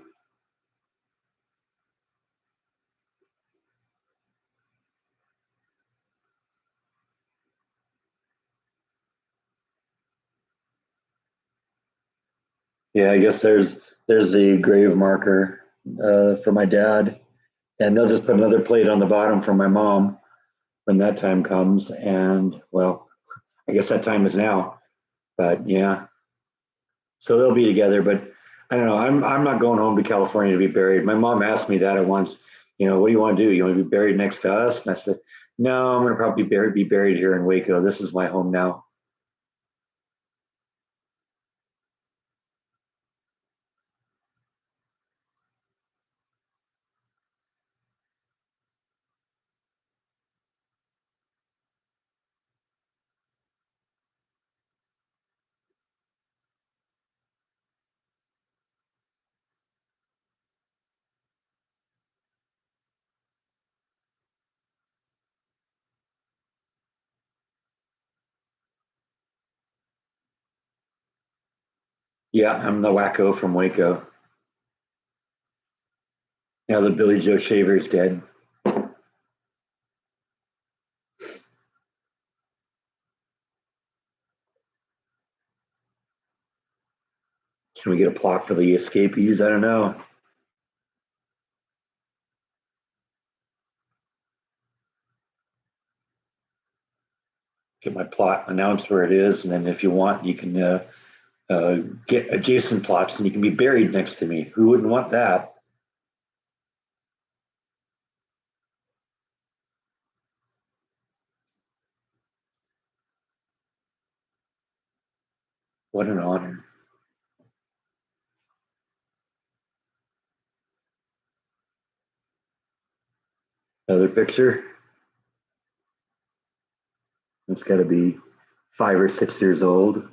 S1: Yeah, I guess there's the grave marker for my dad, and they'll just put another plate on the bottom for my mom when that time comes. And well, I guess that time is now. But yeah, so they'll be together. But I don't know. I'm not going home to California to be buried. My mom asked me that at once. What do you want to do? You want to be buried next to us? And I said, no, I'm going to probably be buried here in Waco. This is my home now. Yeah, I'm the wacko from Waco. Now that Billy Joe Shaver's dead. Can we get a plot for the escapees? I don't know. Get my plot, announce where it is, and then if you want, you can uh, get adjacent plots, and you can be buried next to me. Who wouldn't want that? What an honor. Another picture. It's got to be 5 or 6 years old.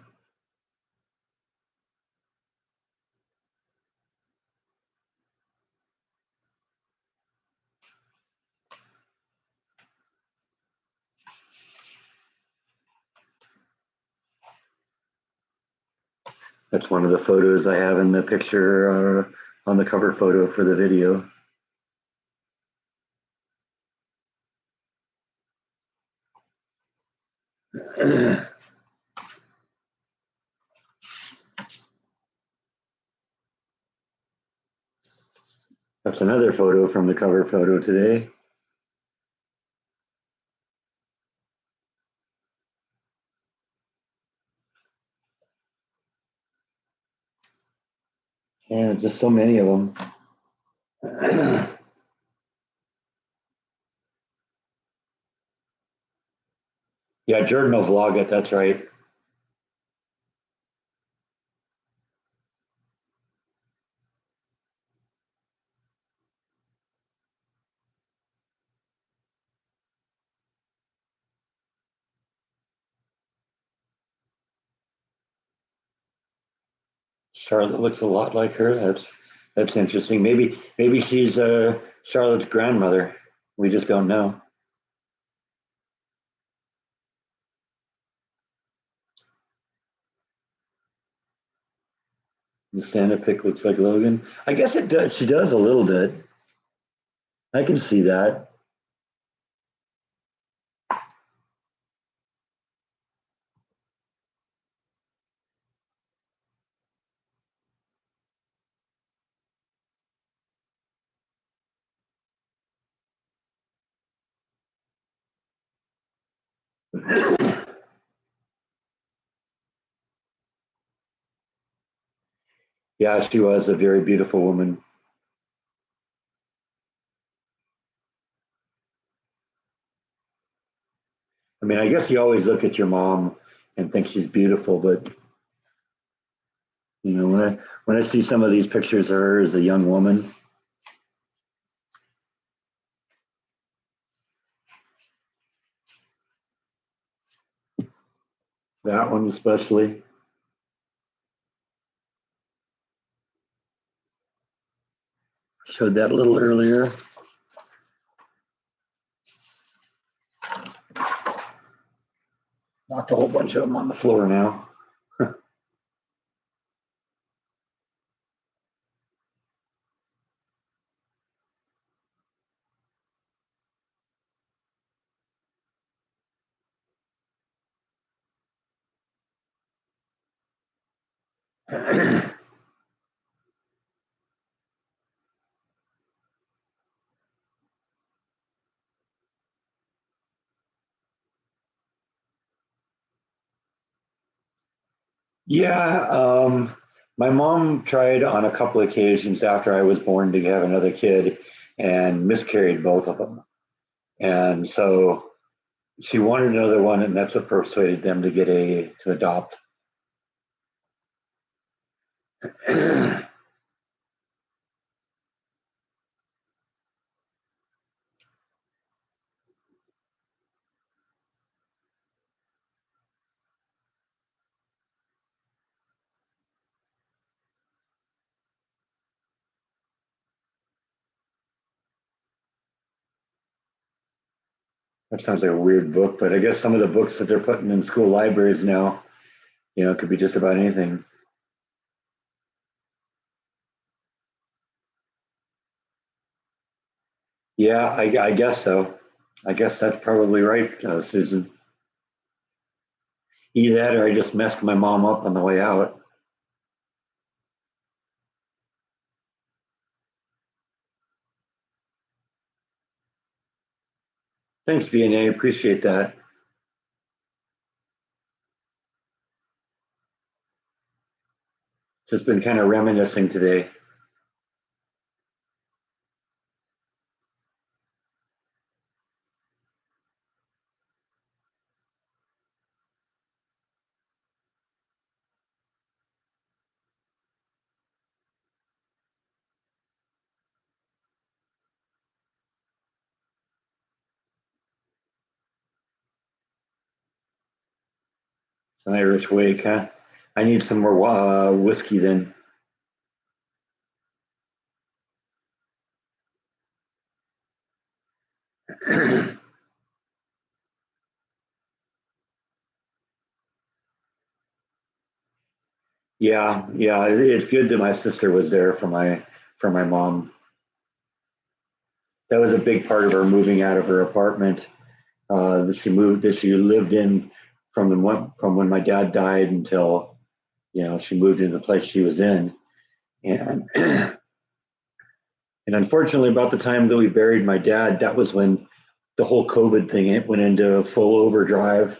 S1: That's one of the photos I have in the picture on the cover photo for the video. That's another photo from the cover photo today. Yeah, just so many of them. Yeah, Jordan will vlog it. That's right. Charlotte looks a lot like her. That's interesting. Maybe she's Charlotte's grandmother. We just don't know. The Santa pic looks like Logan. I guess it does. She does a little bit. I can see that. Yeah, she was a very beautiful woman. I mean, I guess you always look at your mom and think she's beautiful, but when I see some of these pictures of her as a young woman, that one especially, showed that a little earlier. Knocked a whole bunch of them on the floor now. Yeah, my mom tried on a couple of occasions after I was born to have another kid and miscarried both of them. And so she wanted another one, and that's what persuaded them to to adopt. That sounds like a weird book, but I guess some of the books that they're putting in school libraries now, it could be just about anything. Yeah, I guess so. I guess that's probably right, Susan. Either that or I just messed my mom up on the way out. Thanks, BNA. Appreciate that. Just been kind of reminiscing today. It's an Irish wake, huh? I need some more whiskey then. Yeah, Yeah, yeah. It's good that my sister was there for my mom. That was a big part of her moving out of her apartment that she lived in from when my dad died until she moved into the place she was in, and and unfortunately, about the time that we buried my dad, that was when the whole COVID thing it went into full overdrive,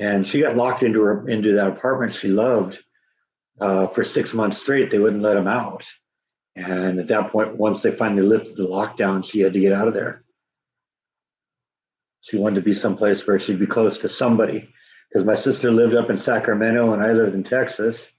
S1: and she got locked into that apartment she loved for 6 months straight. They wouldn't let him out. And at that point, once they finally lifted the lockdown, she had to get out of there. She wanted to be someplace where she'd be close to somebody because my sister lived up in Sacramento and I lived in Texas.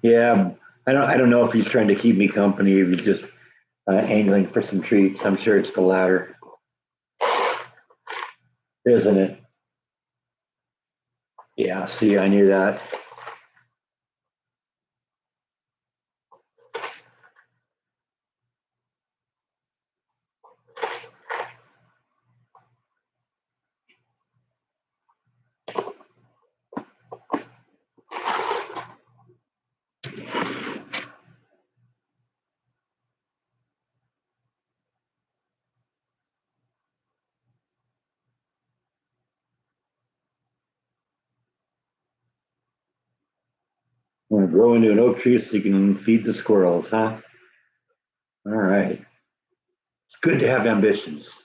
S1: Yeah, I don't know if he's trying to keep me company, if he's just angling for some treats. I'm sure it's the latter, isn't it? Yeah, see, I knew that. I'm going to grow into an oak tree so you can feed the squirrels, huh? All right. It's good to have ambitions.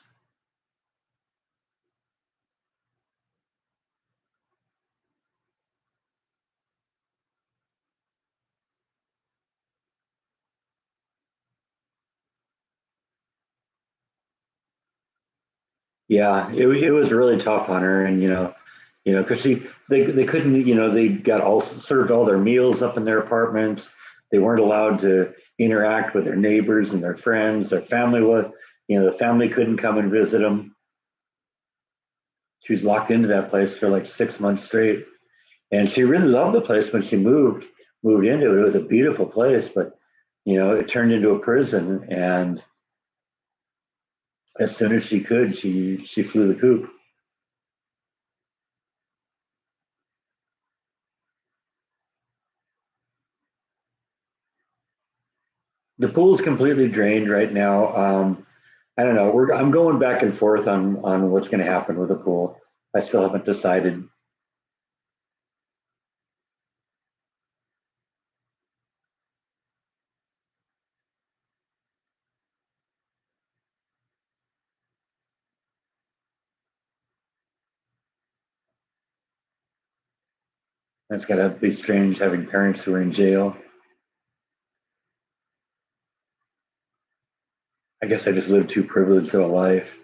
S1: Yeah, it was really tough on her, and because they couldn't, they got all served all their meals up in their apartments. They weren't allowed to interact with their neighbors and their friends. Their family was, the family couldn't come and visit them. She was locked into that place for like 6 months straight, and she really loved the place when she moved into it. It was a beautiful place, but it turned into a prison, and as soon as she could, she flew the coop. The pool's completely drained right now. I don't know. I'm going back and forth on what's going to happen with the pool. I still haven't decided. It's got to be strange having parents who are in jail. I guess I just lived too privileged of a life.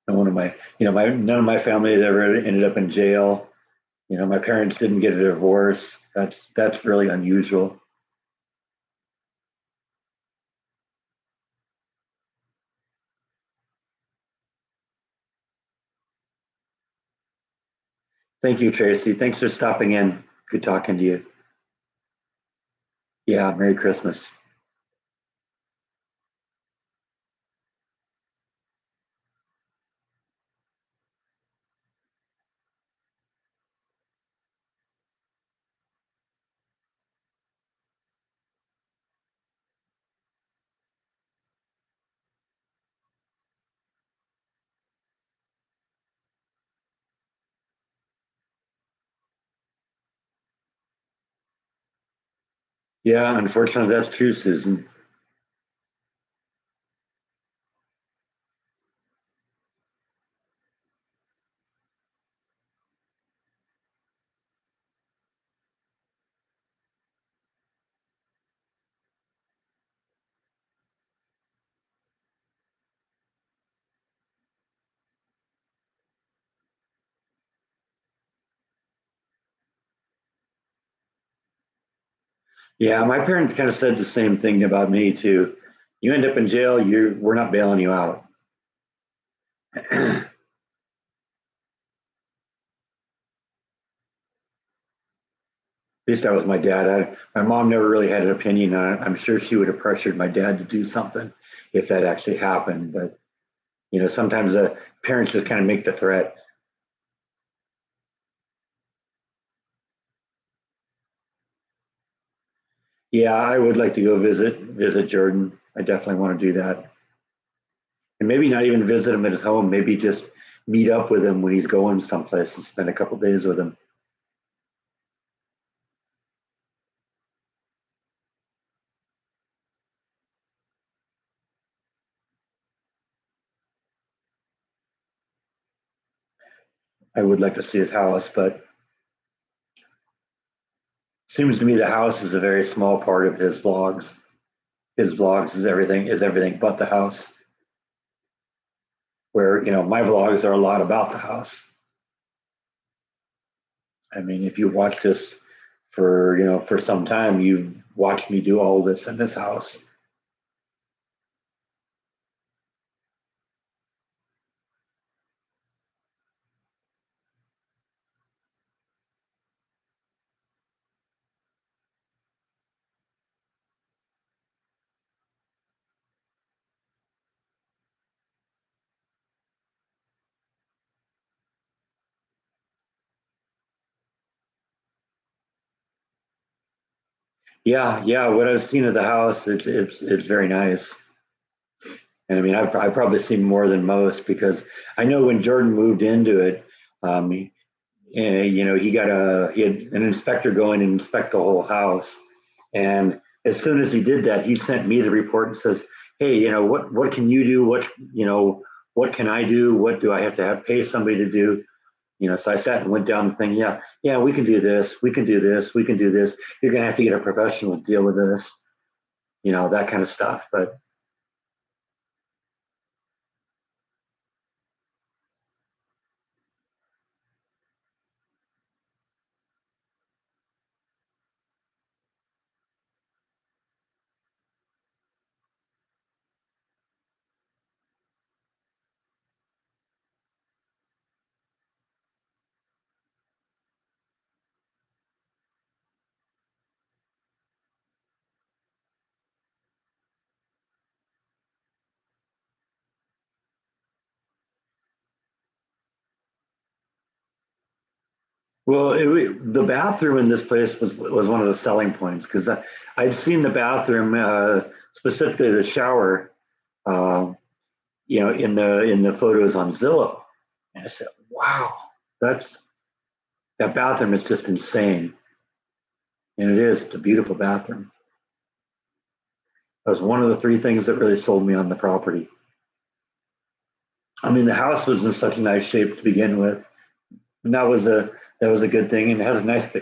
S1: And one of my, my none of my family ever ended up in jail. My parents didn't get a divorce. That's really unusual. Thank you, Tracy. Thanks for stopping in. Good talking to you. Yeah, Merry Christmas. Yeah, unfortunately, that's true, Susan. Yeah, my parents kind of said the same thing about me too. You end up in jail, we're not bailing you out. At least that was my dad. My mom never really had an opinion on it. I'm sure she would have pressured my dad to do something if that actually happened. But sometimes the parents just kind of make the threat. Yeah, I would like to go visit Jordan. I definitely want to do that, and maybe not even visit him at his home. Maybe just meet up with him when he's going someplace and spend a couple days with him. I would like to see his house, but seems to me the house is a very small part of his vlogs. His vlogs is everything but the house. Where my vlogs are a lot about the house. I mean, if you watch this for some time, you've watched me do all this in this house. Yeah, yeah. What I've seen of the house, it's very nice. And I mean, I've probably seen more than most because I know when Jordan moved into it, he, he had an inspector go in and inspect the whole house. And as soon as he did that, he sent me the report and says, "Hey, what can you do? What can I do? What do I have to pay somebody to do?" So I sat and went down the thing. Yeah, yeah, we can do this. We can do this. We can do this. You're gonna have to get a professional to deal with this. That kind of stuff. But well, the bathroom in this place was one of the selling points because I'd seen the bathroom, specifically the shower, uh, in the photos on Zillow, and I said, "Wow, that's that bathroom is just insane," and it is. It's a beautiful bathroom. That was one of the three things that really sold me on the property. I mean, the house was in such a nice shape to begin with, and that was a good thing, and it has a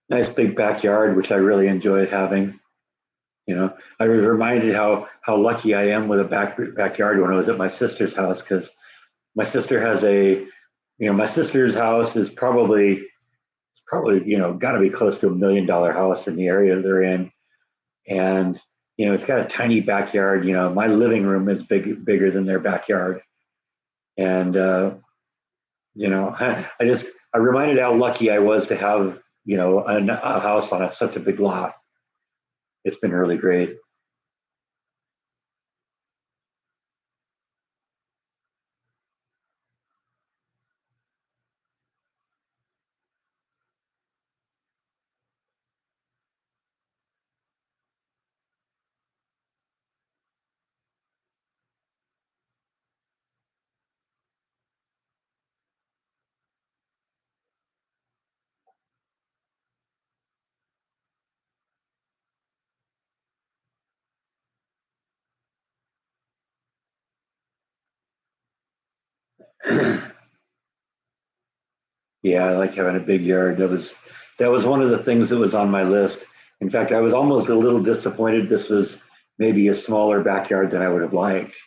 S1: nice big backyard, which I really enjoyed having. I was reminded how lucky I am with a backyard when I was at my sister's house because my sister has my sister's house is probably got to be close to $1 million house in the area they're in, and it's got a tiny backyard. My living room is bigger than their backyard, and I reminded how lucky I was to have a house on such a big lot. It's been really great. Yeah, I like having a big yard. That was one of the things that was on my list. In fact, I was almost a little disappointed this was maybe a smaller backyard than I would have liked,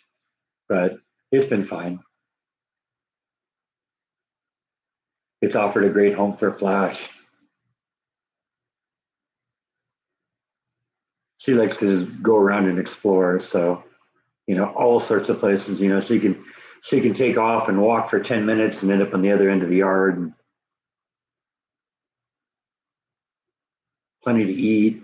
S1: but it's been fine. It's offered a great home for Flash. she likes to just go around and explore. So, all sorts of places. She can take off and walk for 10 minutes and end up on the other end of the yard, and plenty to eat.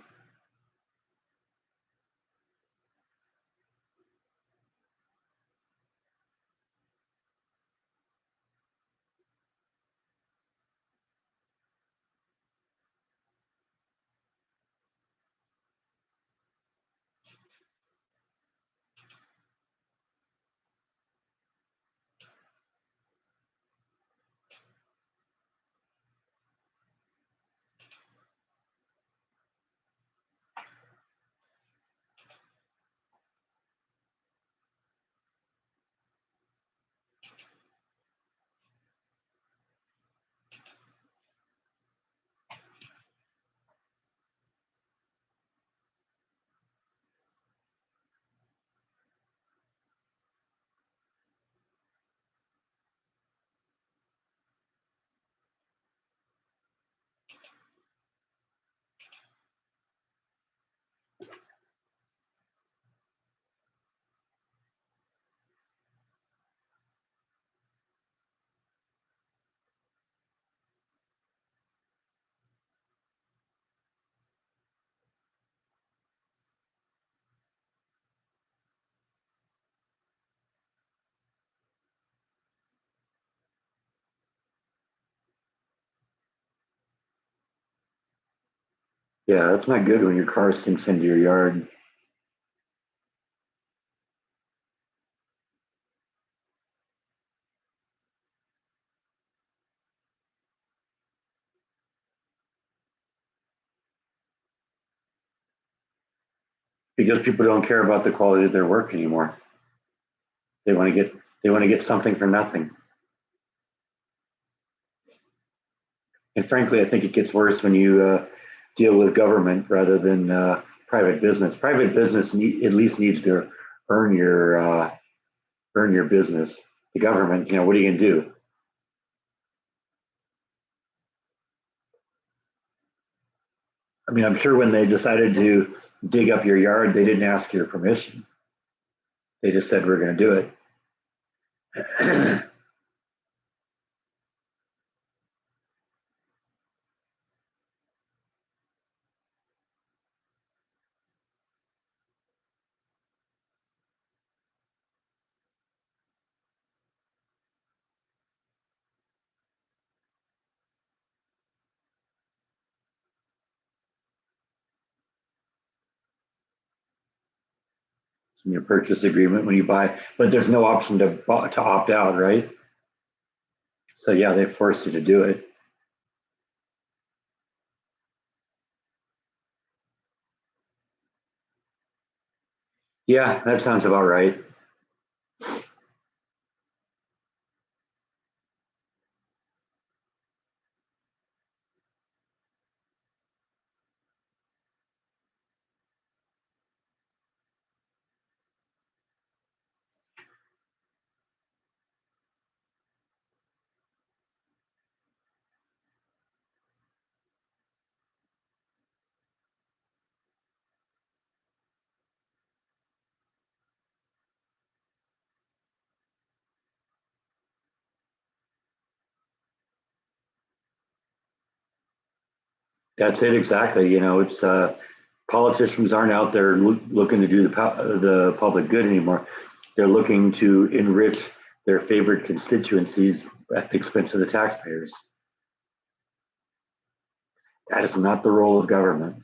S1: Yeah, that's not good when your car sinks into your yard because people don't care about the quality of their work anymore. They want to get they want to get something for nothing. And frankly, I think it gets worse when you deal with government rather than private business. Private business at least needs to earn your earn your business. The government, what are you going to do? I mean, I'm sure when they decided to dig up your yard, they didn't ask your permission. They just said we're going to do it. It's in your purchase agreement when you buy, but there's no option to opt out, right? So yeah, they force you to do it. Yeah, that sounds about right. That's it exactly. It's politicians aren't out there looking to do the public good anymore. They're looking to enrich their favorite constituencies at the expense of the taxpayers. That is not the role of government.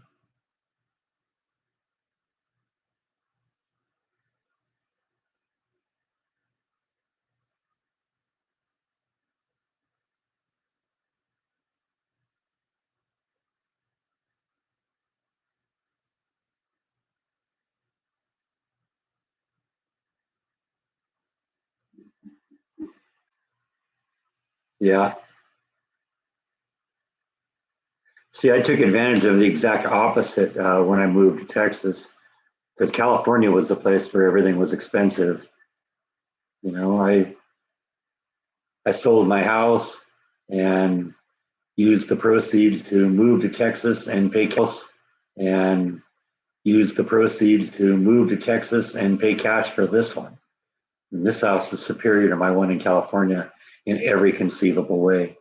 S1: Yeah. See, I took advantage of the exact opposite when I moved to Texas because California was the place where everything was expensive. I sold my house and used the proceeds to move to Texas and pay house and use the proceeds to move to Texas and pay cash for this one. And this house is superior to my one in California in every conceivable way.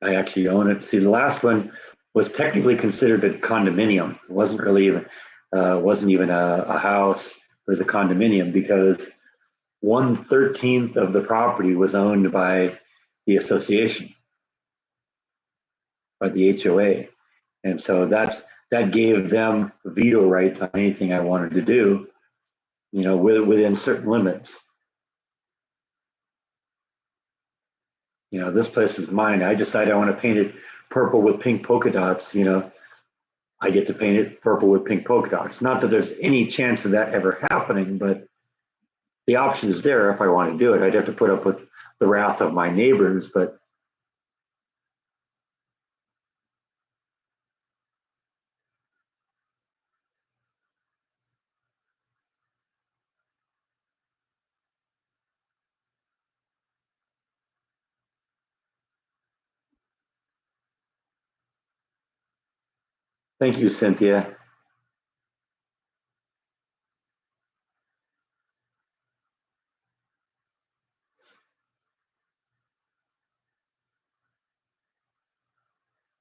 S1: I actually own it. See, the last one was technically considered a condominium. It wasn't even a house. It was a condominium because 1/13 of the property was owned by the association, by the HOA, and so that gave them veto rights on anything I wanted to do, within certain limits. This place is mine. I decide I want to paint it purple with pink polka dots. I get to paint it purple with pink polka dots. Not that there's any chance of that ever happening, but the option is there if I want to do it. I'd have to put up with the wrath of my neighbors, but thank you, Cynthia.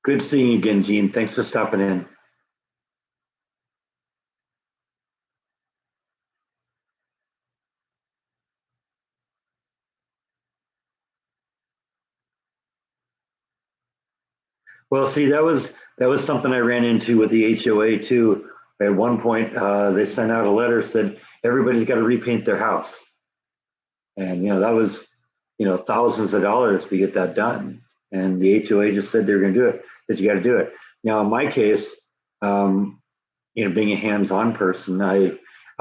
S1: Good seeing you again, Gene. Thanks for stopping in. Well, see, that was something I ran into with the HOA too. At one point, they sent out a letter said everybody's got to repaint their house, and that was thousands of dollars to get that done. And the HOA just said they're going to do it. That you got to do it. Now, in my case, um, being a hands-on person, I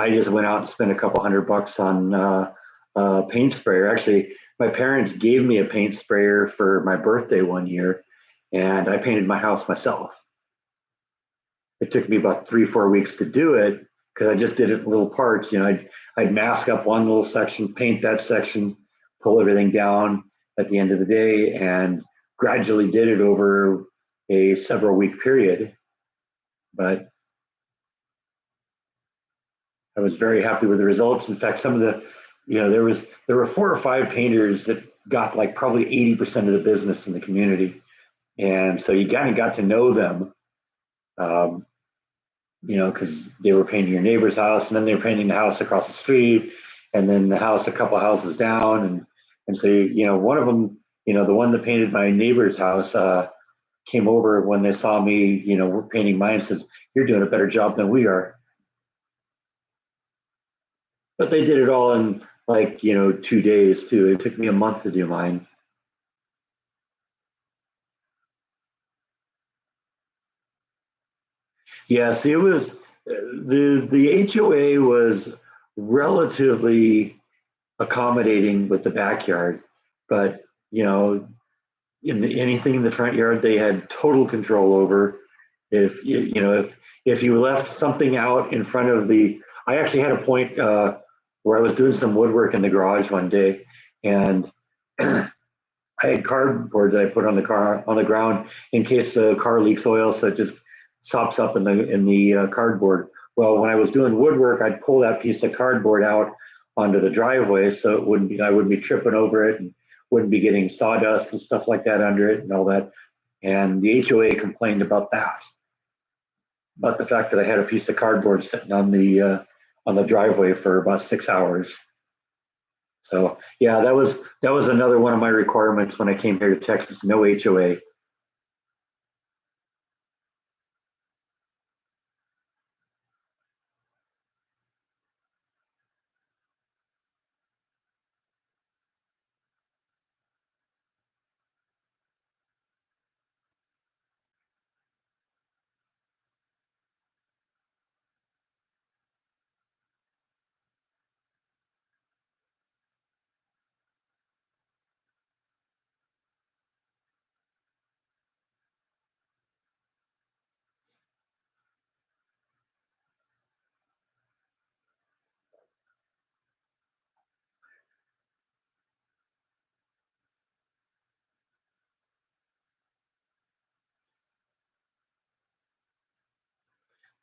S1: just went out and spent a couple $100 on paint sprayer. Actually, my parents gave me a paint sprayer for my birthday one year, and I painted my house myself. It took me about 3-4 weeks to do it because I just did it in little parts. I'd mask up one little section, paint that section, pull everything down at the end of the day, and gradually did it over a several week period. But I was very happy with the results. In fact, some of the, there were 4 or 5 painters that got like probably 80% of the business in the community, and so you kind of got to know them, um, because they were painting your neighbor's house, and then they were painting the house across the street, and then the house a couple houses down, and so one of them, the one that painted my neighbor's house, came over when they saw me, painting mine, says, "You're doing a better job than we are." But they did it all in like 2 days too. It took me a month to do mine. Yeah, see, it was the HOA was relatively accommodating with the backyard, but anything in the front yard they had total control over. If if you left something out in front of the, I actually had a point where I was doing some woodwork in the garage one day, and I had cardboard that I put on the ground in case the car leaks oil, so it just sops up in the cardboard. Well, when I was doing woodwork, I'd pull that piece of cardboard out onto the driveway, so I wouldn't be tripping over it, and wouldn't be getting sawdust and stuff like that under it and all that. And the HOA complained about the fact that I had a piece of cardboard sitting on the driveway for about 6 hours. So yeah, that was another one of my requirements when I came here to Texas. No HOA.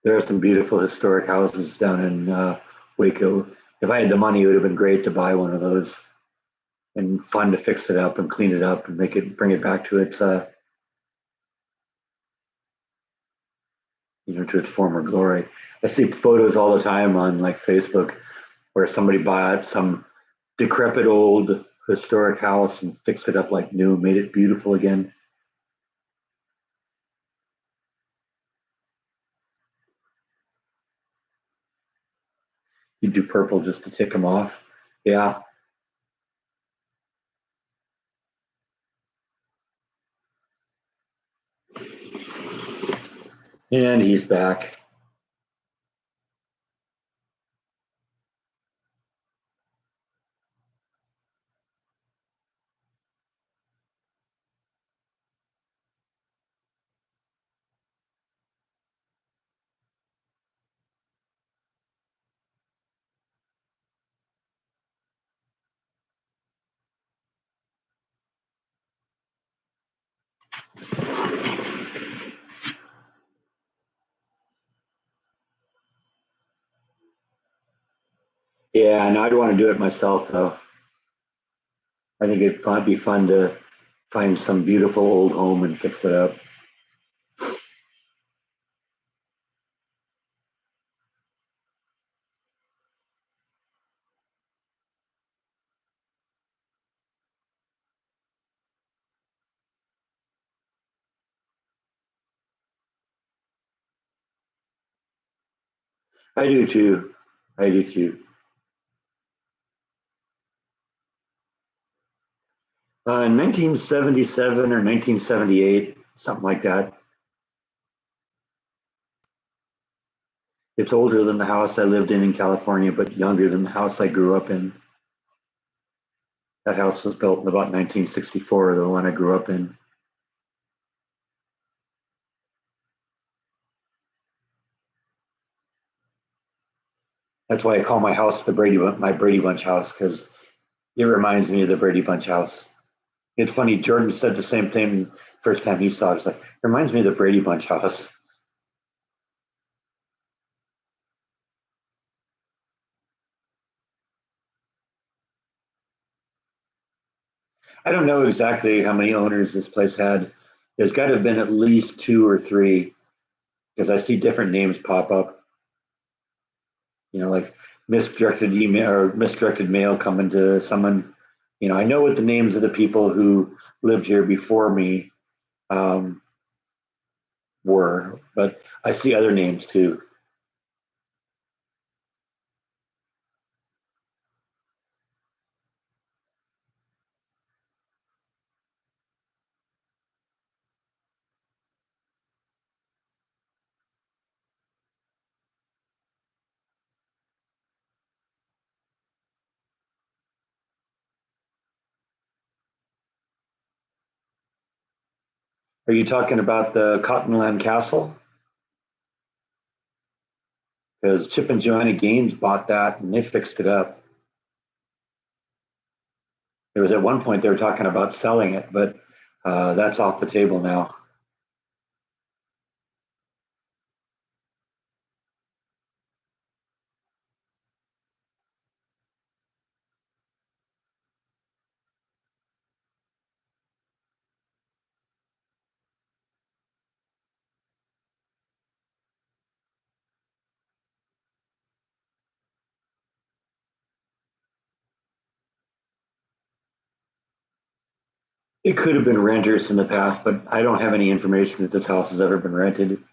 S1: There are some beautiful historic houses down in Waco. If I had the money, it would have been great to buy one of those and fun to fix it up and clean it up and make it bring it back to its to its former glory. I see photos all the time on like Facebook where somebody bought some decrepit old historic house and fixed it up like new, made it beautiful again. You do purple just to tick them off. Yeah, and he's back. Yeah, and I'd want to do it myself though. I think be fun to find some beautiful old home and fix it up. I do too. I do too. 1977 or 1978, something like that. It's older than the house I lived in California, but younger than the house I grew up in. That house was built in about 1964, the one I grew up in. That's why I call my house my Brady Bunch house, because it reminds me of the Brady Bunch house. It's funny, Jordan said the same thing first time he saw it. It's like, it reminds me of the Brady Bunch house. I don't know exactly how many owners this place had. There's got to have been at least two or three, because I see different names pop up, like misdirected email or misdirected mail coming to someone. I know what the names of the people who lived here before me um, were, but I see other names too. Are you talking about the Cottonland Castle? Because Chip and Joanna Gaines bought that and they fixed it up. There was at one point they were talking about selling it, but that's off the table now. It could have been renters in the past, but I don't have any information that this house has ever been rented.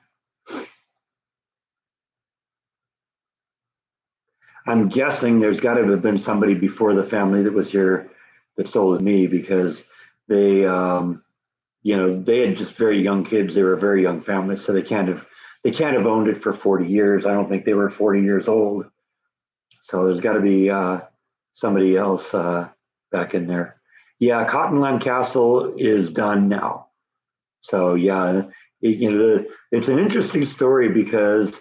S1: I'm guessing there's got to have been somebody before the family that was here that sold me because they, they had just very young kids. They were a very young family, so they can't have owned it for 40 years. I don't think they were 40 years old. So there's got to be somebody else back in there. Yeah, Cottonland Castle is done now. So yeah, it's an interesting story because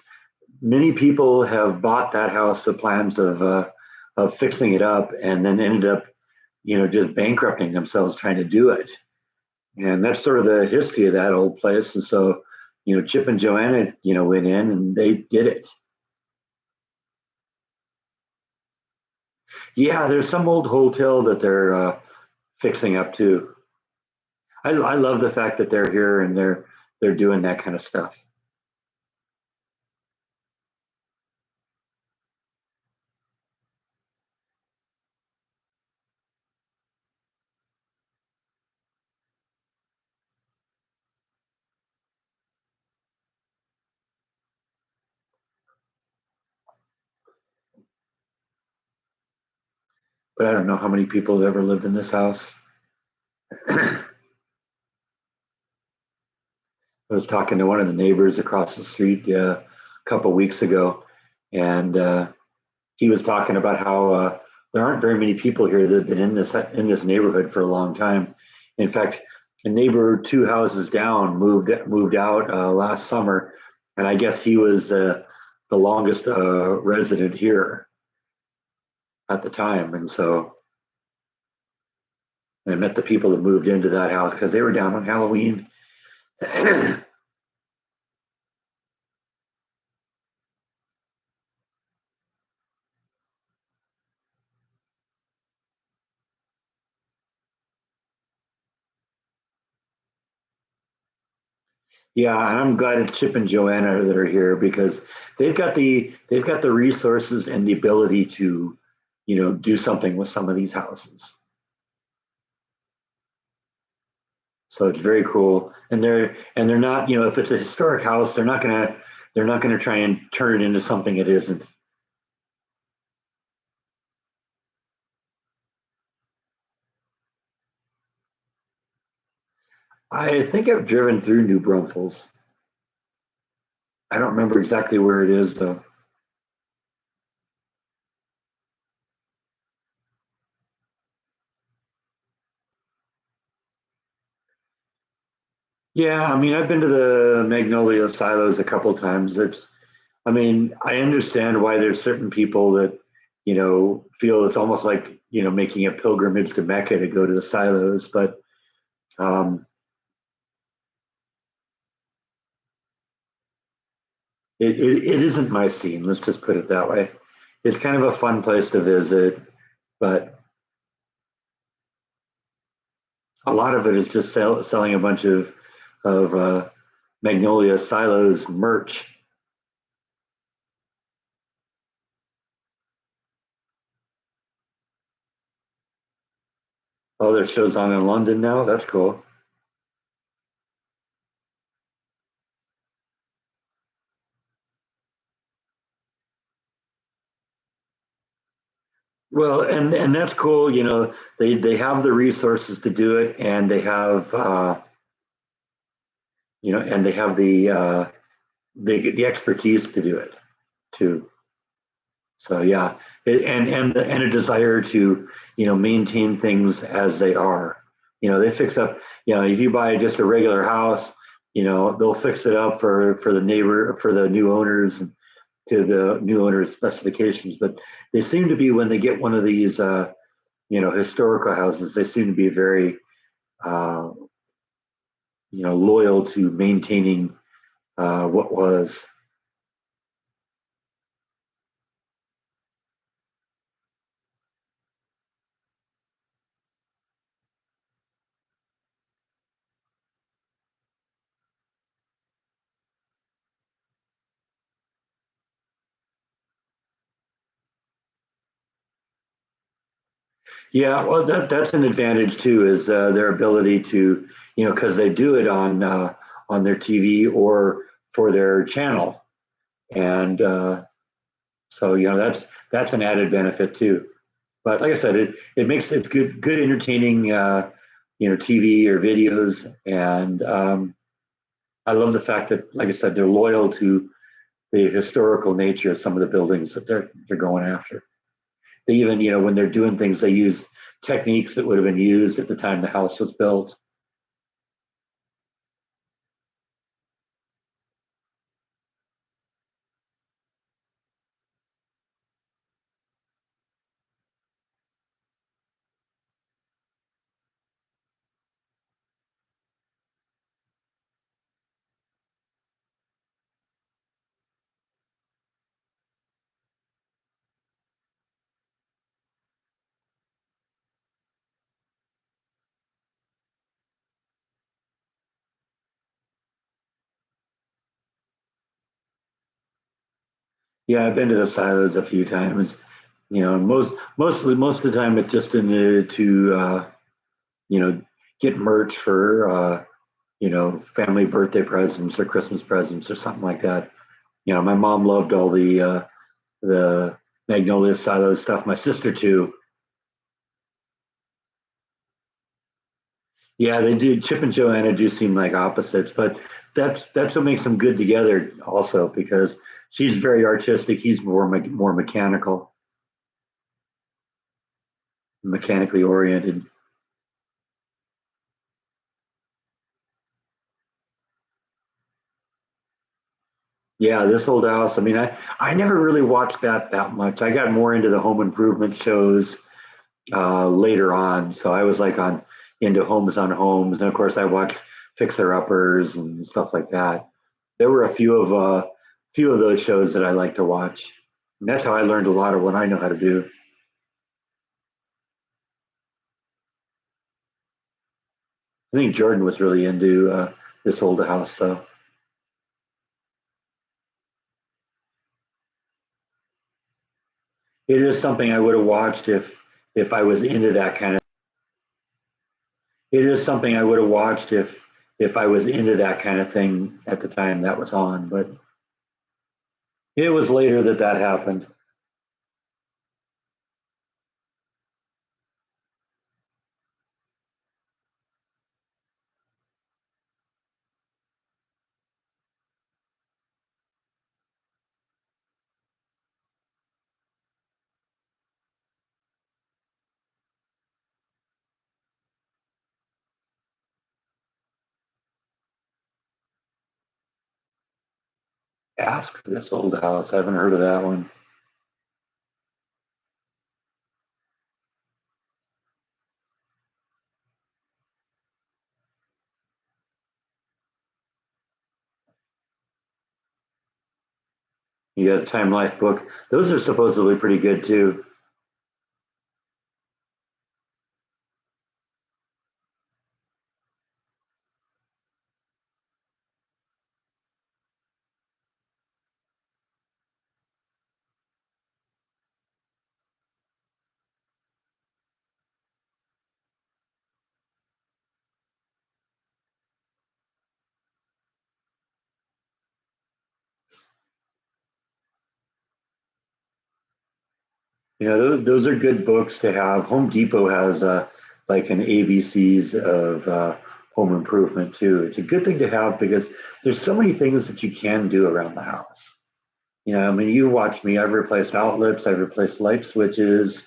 S1: many people have bought that house with plans of fixing it up and then ended up, just bankrupting themselves trying to do it. And that's sort of the history of that old place. And so, Chip and Joanna, went in and they did it. Yeah, there's some old hotel that they're fixing up too. I love the fact that they're here and they're doing that kind of stuff. But I don't know how many people have ever lived in this house. I was talking to one of the neighbors across the street a couple weeks ago, and he was talking about how there aren't very many people here that have been in this neighborhood for a long time. In fact, a neighbor 2 houses down moved out last summer, and I guess he was the longest resident here at the time. And so I met the people that moved into that house because they were down on Halloween. Yeah, and I'm glad it's Chip and Joanna that are here because they've got the resources and the ability to, do something with some of these houses. So it's very cool. And they're not, if it's a historic house, they're not gonna try and turn it into something it isn't. I think I've driven through New Braunfels. I don't remember exactly where it is though. Yeah, I mean, I've been to the Magnolia Silos a couple times. I mean, I understand why there's certain people that, feel it's almost like, making a pilgrimage to Mecca to go to the silos, but um, it isn't my scene. Let's just put it that way. It's kind of a fun place to visit, but a lot of it is just selling a bunch of Magnolia Silos merch. Oh, there's shows on in London now. That's cool. Well, and that's cool. They have the resources to do it, and they have the expertise to do it too. So yeah, and a desire to maintain things as they are. They fix up. If you buy just a regular house, they'll fix it up for the neighbor for the new owners to the new owner's specifications. But they seem to be when they get one of these historical houses, they seem to be very uh, loyal to maintaining what was. Yeah, well, that's an advantage too, is their ability to, because they do it on their TV or for their channel, and so that's an added benefit too. But like I said, it makes it good entertaining, TV or videos, and I love the fact that, like I said, they're loyal to the historical nature of some of the buildings that they're going after. They even, when they're doing things, they use techniques that would have been used at the time the house was built. Yeah, I've been to the silos a few times. You know, most of the time it's just in the to you know, get merch for family birthday presents or Christmas presents or something like that. You know, my mom loved all the Magnolia Silo stuff. My sister too. Yeah, they do. Chip and Joanna do seem like opposites, but that's what makes them good together. Also, because she's very artistic, he's more mechanical, mechanically oriented. Yeah, this old house. I mean, I never really watched that much. I got more into the home improvement shows later on. So I was like on into homes on homes, and of course I watched Fixer Uppers and stuff like that. There were a few of those shows that I like to watch. And that's how I learned a lot of what I know how to do. I think Jordan was really into this old house, so it is something I would have watched if I was into that kind of. It is something I would have watched if I was into that kind of thing at the time that was on, but it was later that that happened. Ask for this old house. I haven't heard of that one. You got a Time Life book. Those are supposedly pretty good too. You know, those are good books to have. Home Depot has like an ABCs of home improvement too. It's a good thing to have because there's so many things that you can do around the house. You know, I mean, you watch me. I've replaced outlets. I've replaced light switches.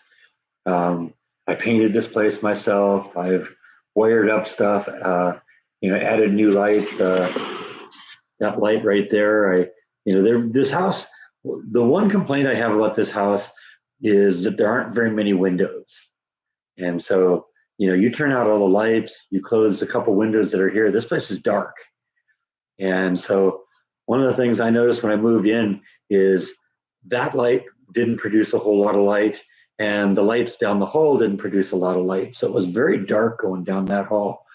S1: Um, I painted this place myself. I've wired up stuff. Added new lights. That light right there. This house. The one complaint I have about this house is that there aren't very many windows, and so you turn out all the lights, you close a couple windows that are here. This place is dark, and so one of the things I noticed when I moved in is that light didn't produce a whole lot of light, and the lights down the hall didn't produce a lot of light. So it was very dark going down that hall.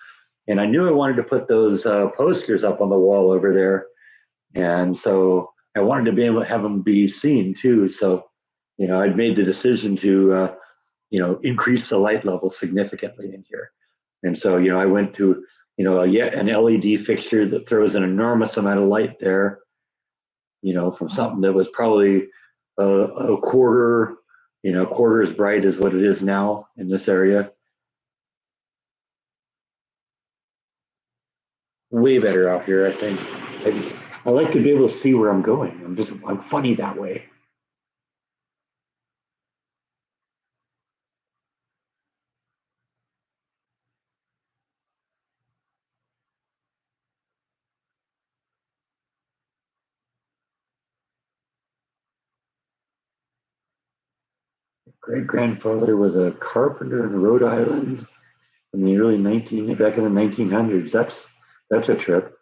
S1: And I knew I wanted to put those posters up on the wall over there, and so I wanted to be able to have them be seen too. So, I'd made the decision to, increase the light level significantly in here. And so, I went to, yet an LED fixture that throws an enormous amount of light there, from something that was probably a quarter, quarter as bright as what it is now in this area. Way better out here, I think. I like to be able to see where I'm going. I'm funny that way. Great grandfather was a carpenter in Rhode Island in the early 19 back in the 1900s. That's a trip.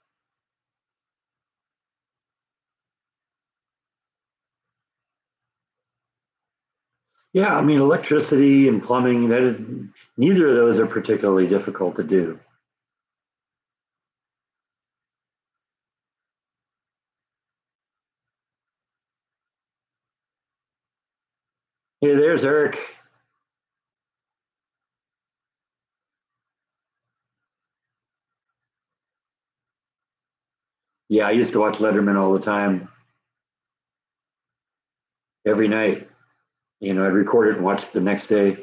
S1: Yeah, I mean electricity and plumbing. Neither of those are particularly difficult to do. Hey, there's Eric. Yeah, I used to watch Letterman all the time, every night. I'd record it and watch it the next day.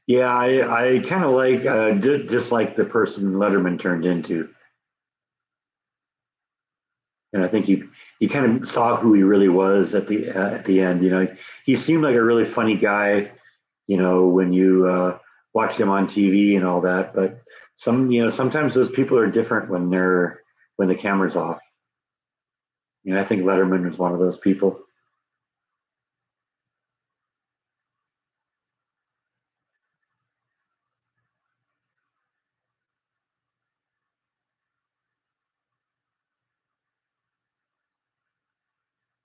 S1: Yeah, I kind of dislike the person Letterman turned into, and I think he kind of saw who he really was at the end. He seemed like a really funny guy. When you watched him on TV and all that, but sometimes those people are different when the camera's off. I think Letterman was one of those people.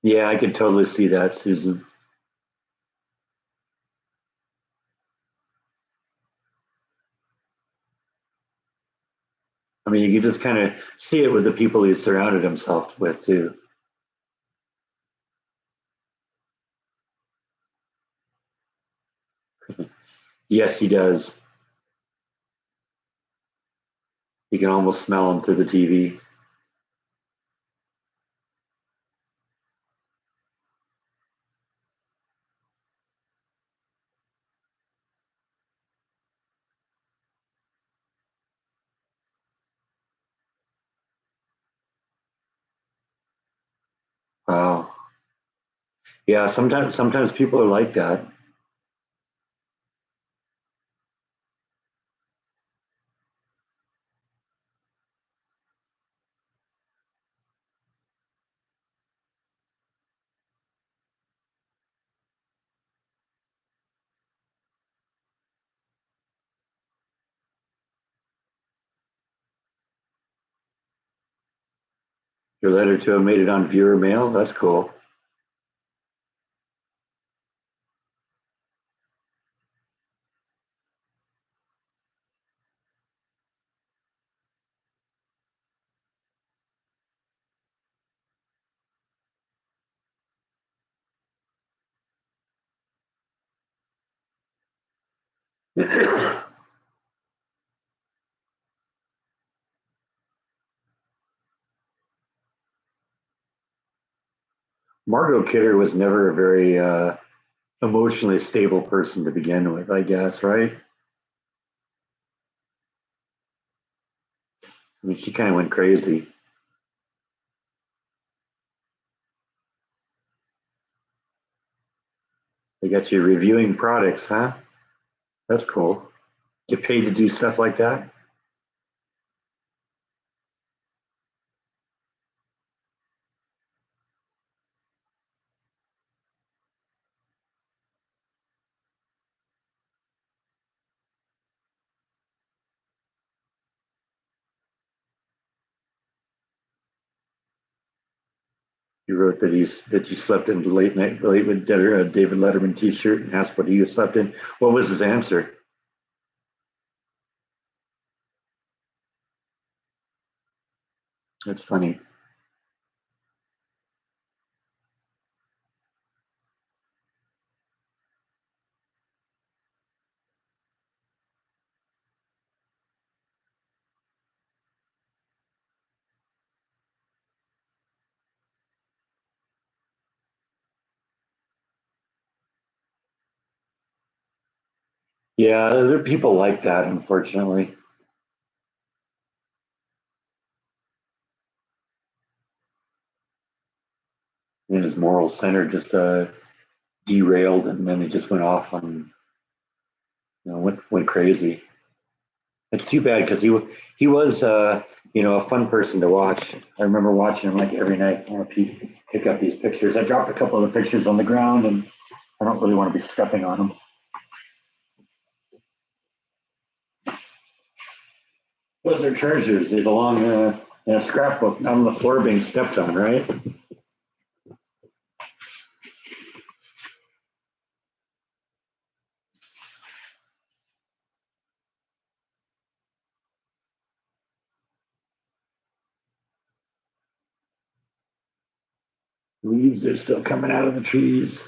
S1: Yeah, I could totally see that, Susan. I mean, you can just kind of see it with the people he surrounded himself with too. Yes, he does. You can almost smell him through the TV. Wow. Yeah, sometimes people are like that. Your letter to have made it on viewer mail. That's cool. Margot Kidder was never a very emotionally stable person to begin with, I guess, right? I mean, she kind of went crazy. They got you reviewing products, huh? That's cool. Get paid to do stuff like that. You wrote that you slept in the late with David Letterman T-shirt and asked what he slept in. What was his answer? That's funny. Yeah, there are people like that, unfortunately. And his moral center just derailed, and then it just went off on, went crazy. It's too bad because he was a fun person to watch. I remember watching him like every night. I want to pick up these pictures. I dropped a couple of the pictures on the ground, and I don't really want to be stepping on them. Those are treasures. They belong And a scrapbook on the floor being stepped on, right? Leaves are still coming out of the trees.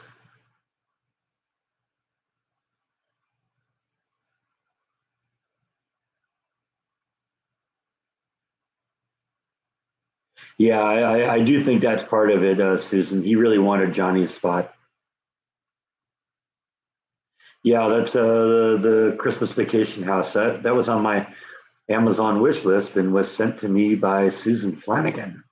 S1: Yeah, I do think that's part of it, Susan. He really wanted Johnny's spot. Yeah, that's the Christmas vacation house. That was on my Amazon wish list and was sent to me by Susan Flanagan.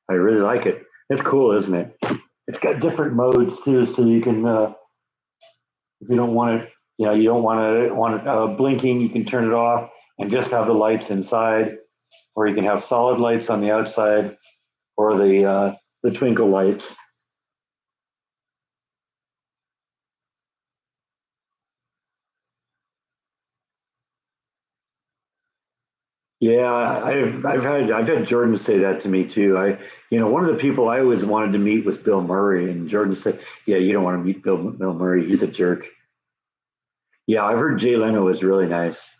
S1: I really like it. It's cool, isn't it? It's got different modes too, so you can, if you don't want it, you don't want it blinking, you can turn it off and just have the lights inside, or you can have solid lights on the outside, or the twinkle lights. Yeah, I've had Jordan say that to me too. One of the people I always wanted to meet was Bill Murray, and Jordan said, "Yeah, you don't want to meet Bill Murray. He's a jerk." Yeah, I've heard Jay Leno is really nice,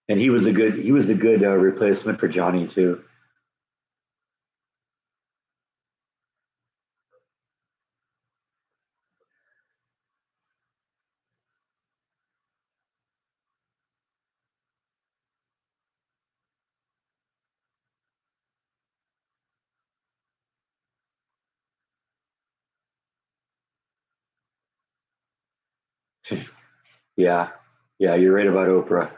S1: and he was a good replacement for Johnny too. Yeah, yeah, you're right about Oprah.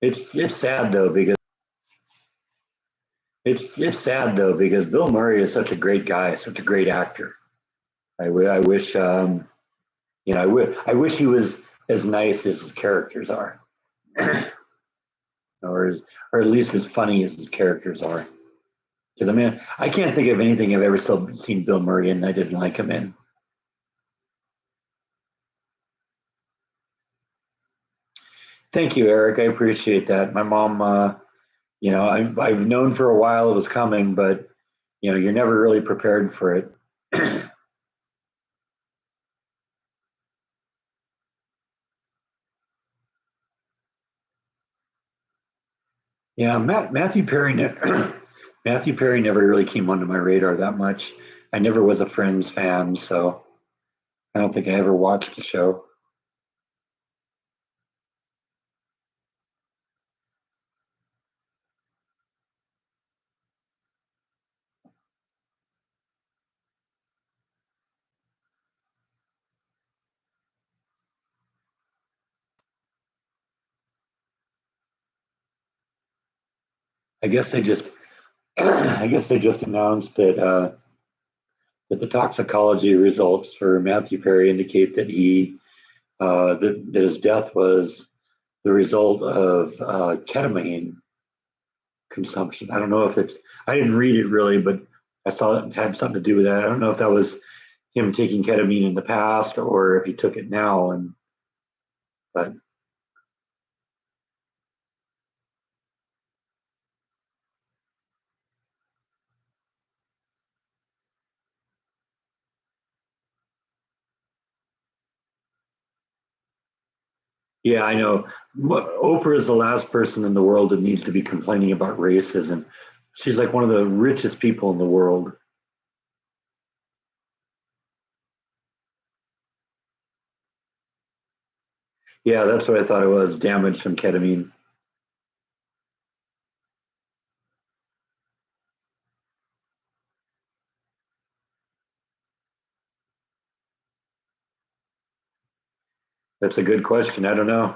S1: It's sad though because it's sad though because Bill Murray is such a great guy, such a great actor. I wish I wish he was as nice as his characters are, or at least as funny as his characters are. Because I mean, I can't think of anything I've ever seen Bill Murray in I didn't like him in. Thank you, Eric. I appreciate that. My mom, I've known for a while it was coming, but you're never really prepared for it. Yeah, Matthew Perry. Matthew Perry never really came onto my radar that much. I never was a Friends fan, so I don't think I ever watched the show. I guess they just, I guess they just announced that the toxicology results for Matthew Perry indicate that that his death was the result of ketamine consumption. I don't know if I didn't read it really, but I saw it had something to do with that. I don't know if that was him taking ketamine in the past or if he took it now. But yeah, I know. Oprah is the last person in the world that needs to be complaining about racism. She's like one of the richest people in the world. Yeah, that's what I thought it was. Damage from ketamine. That's a good question. I don't know.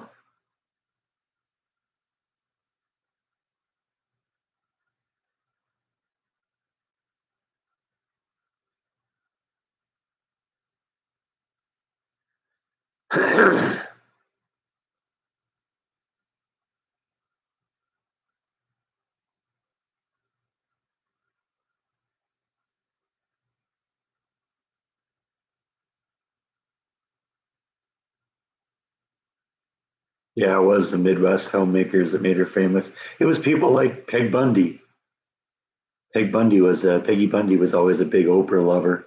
S1: Yeah, it was the Midwest homemakers that made her famous. It was people like Peg Bundy. Peggy Bundy was always a big Oprah lover.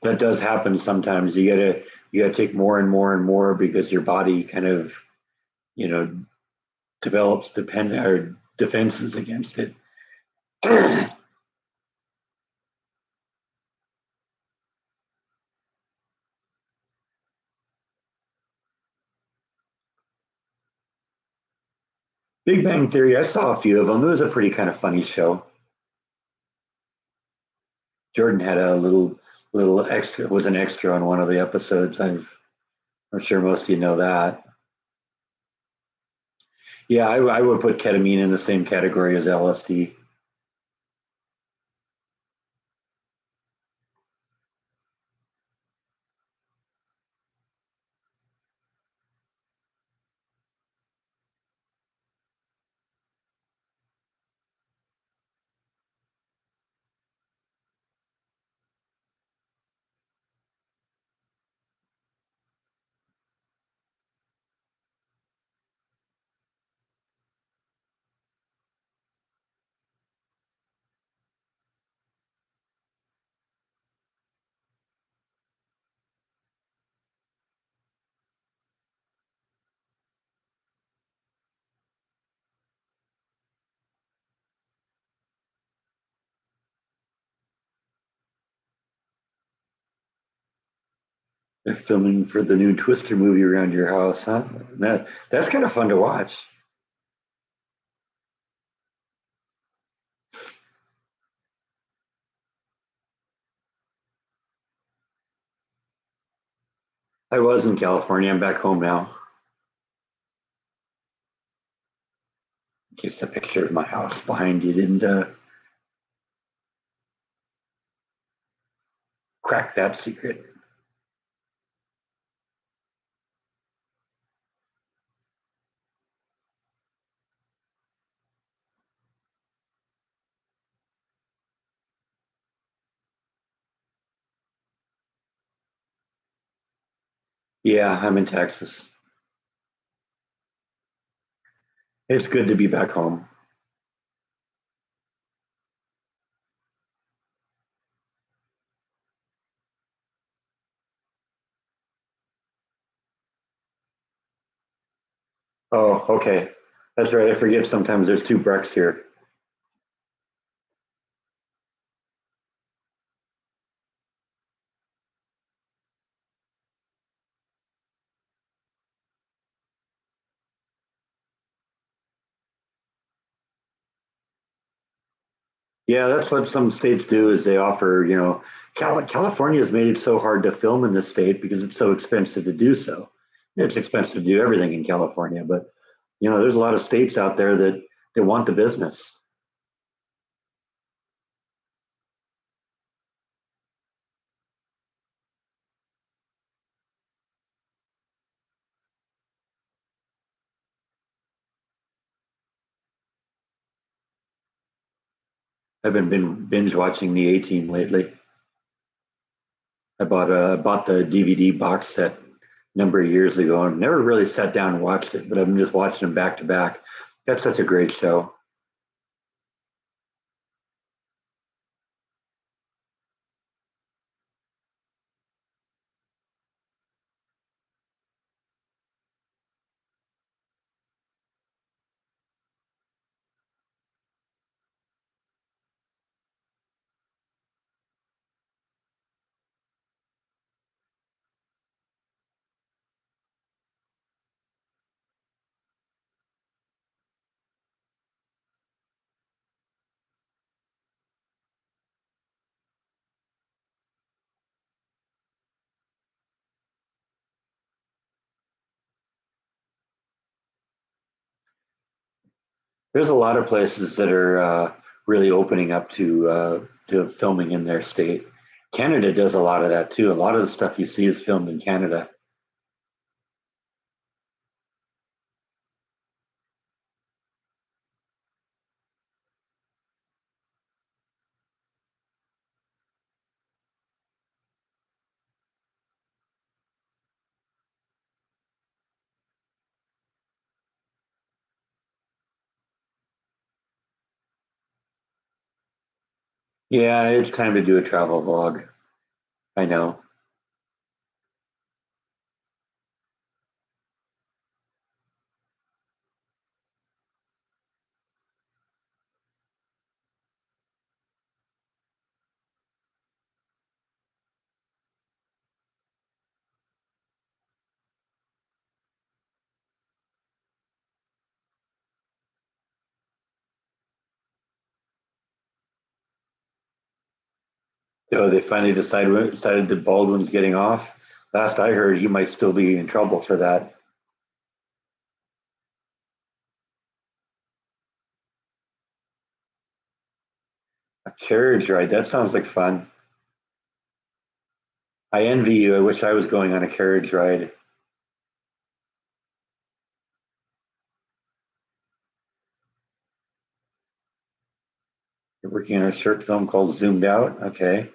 S1: That does happen sometimes. You gotta take more and more and more because your body kind of you know develops depend or defenses against it. Big Bang Theory, I saw a few of them. It was a pretty kind of funny show. Jordan had a little extra was an extra on one of the episodes. I'm sure most of you know that. Yeah, I would put ketamine in the same category as LSD. They're filming for the new Twister movie around your house, huh? That's kind of fun to watch. I was in California. I'm back home now. Just a picture of my house behind you didn't crack that secret. Yeah, I'm in Texas. It's good to be back home. Oh, okay. That's right. I forget sometimes there's two Brecks here. Yeah, that's what some states do is they offer, California has made it so hard to film in this state because it's so expensive to do so. It's expensive to do everything in California, but there's a lot of states out there that want the business. I've been binge watching the A Team lately. I bought the DVD box set a number of years ago and never really sat down and watched it, but I'm just watching them back to back. That's such a great show. There's a lot of places that are really opening up to filming in their state. Canada does a lot of that too. A lot of the stuff you see is filmed in Canada. Yeah, it's time to do a travel vlog. I know. So they finally decided that Baldwin's getting off. Last I heard, he might still be in trouble for that. A carriage ride. That sounds like fun. I envy you. I wish I was going on a carriage ride. You're working on a short film called Zoomed Out. Okay.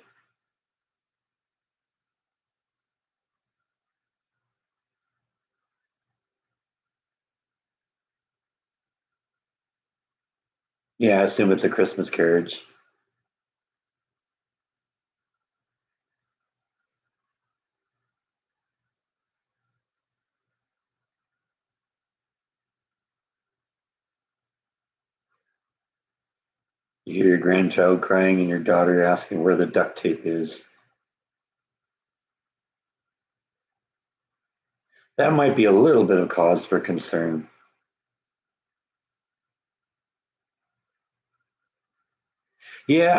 S1: Yeah, I assume it's a Christmas carriage. You hear your grandchild crying and your daughter asking where the duct tape is. That might be a little bit of cause for concern. Yeah,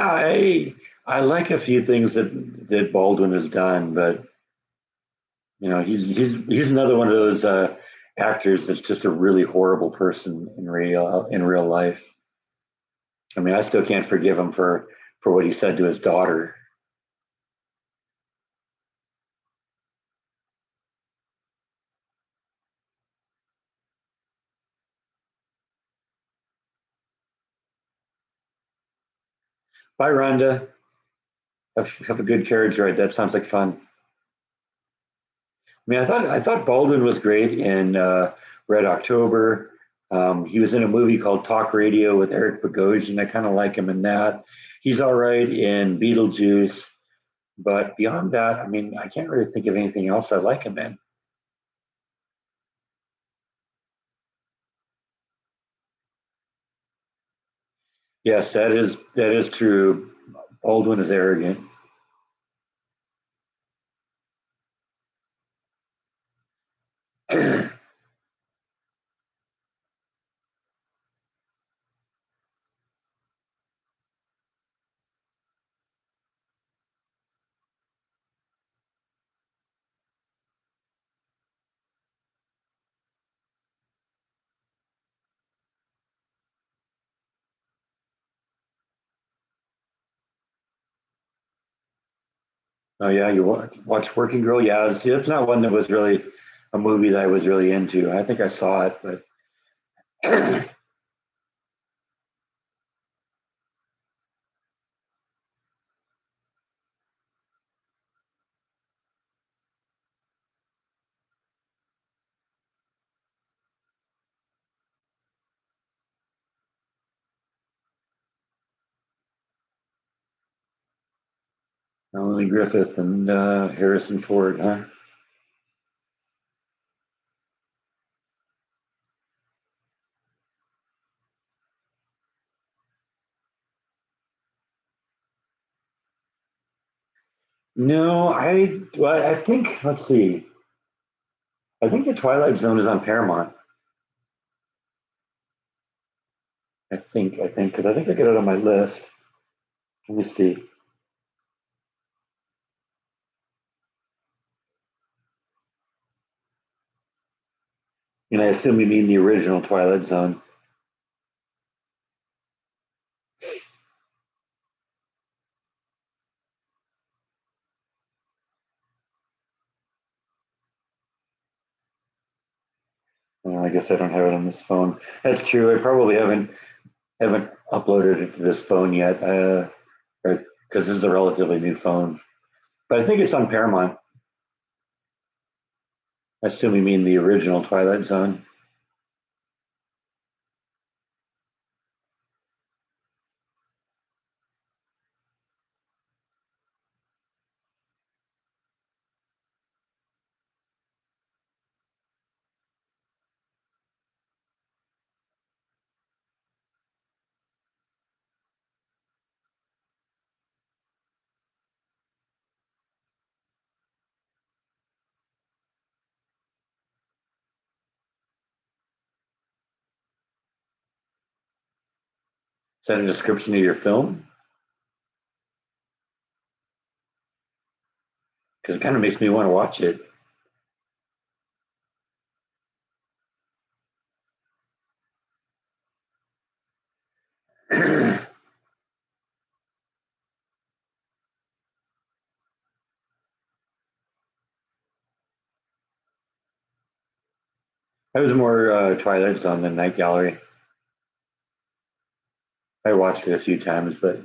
S1: I like a few things that Baldwin has done, but he's another one of those actors that's just a really horrible person in real life. I mean, I still can't forgive him for what he said to his daughter. Bye, Rhonda. Have a good carriage ride. That sounds like fun. I mean, I thought Baldwin was great in Red October. He was in a movie called Talk Radio with Eric Bogosian. I kind of like him in that. He's all right in Beetlejuice, but beyond that, I mean, I can't really think of anything else I like him in. Yes, that is true. Baldwin is arrogant. Oh yeah, you watch Working Girl? Yeah, see, that's not one that was really a movie that I was really into. I think I saw it, but Melanie Griffith and Harrison Ford, huh? No, I think, let's see. I think the Twilight Zone is on Paramount. I think, because I think I got it on my list. Let me see. And I assume you mean the original Twilight Zone. I guess I don't have it on this phone. That's true. I probably haven't uploaded it to this phone yet, because this is a relatively new phone. But I think it's on Paramount. I assume you mean the original Twilight Zone. Is that a description of your film? Because it kind of makes me want to watch it. I was more Twilight Zone than Night Gallery. I watched it a few times, but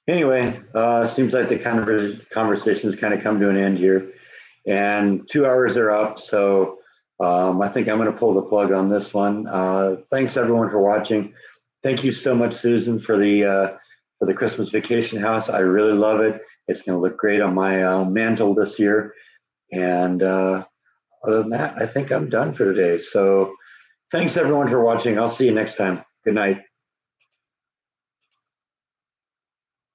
S1: anyway, seems like the kind of conversation's kind of come to an end here, and 2 hours are up. So I think I'm going to pull the plug on this one. Thanks everyone for watching. Thank you so much, Susan, for the Christmas vacation house. I really love it. It's going to look great on my mantle this year. And other than that, I think I'm done for today. So thanks everyone for watching. I'll see you next time. Good night.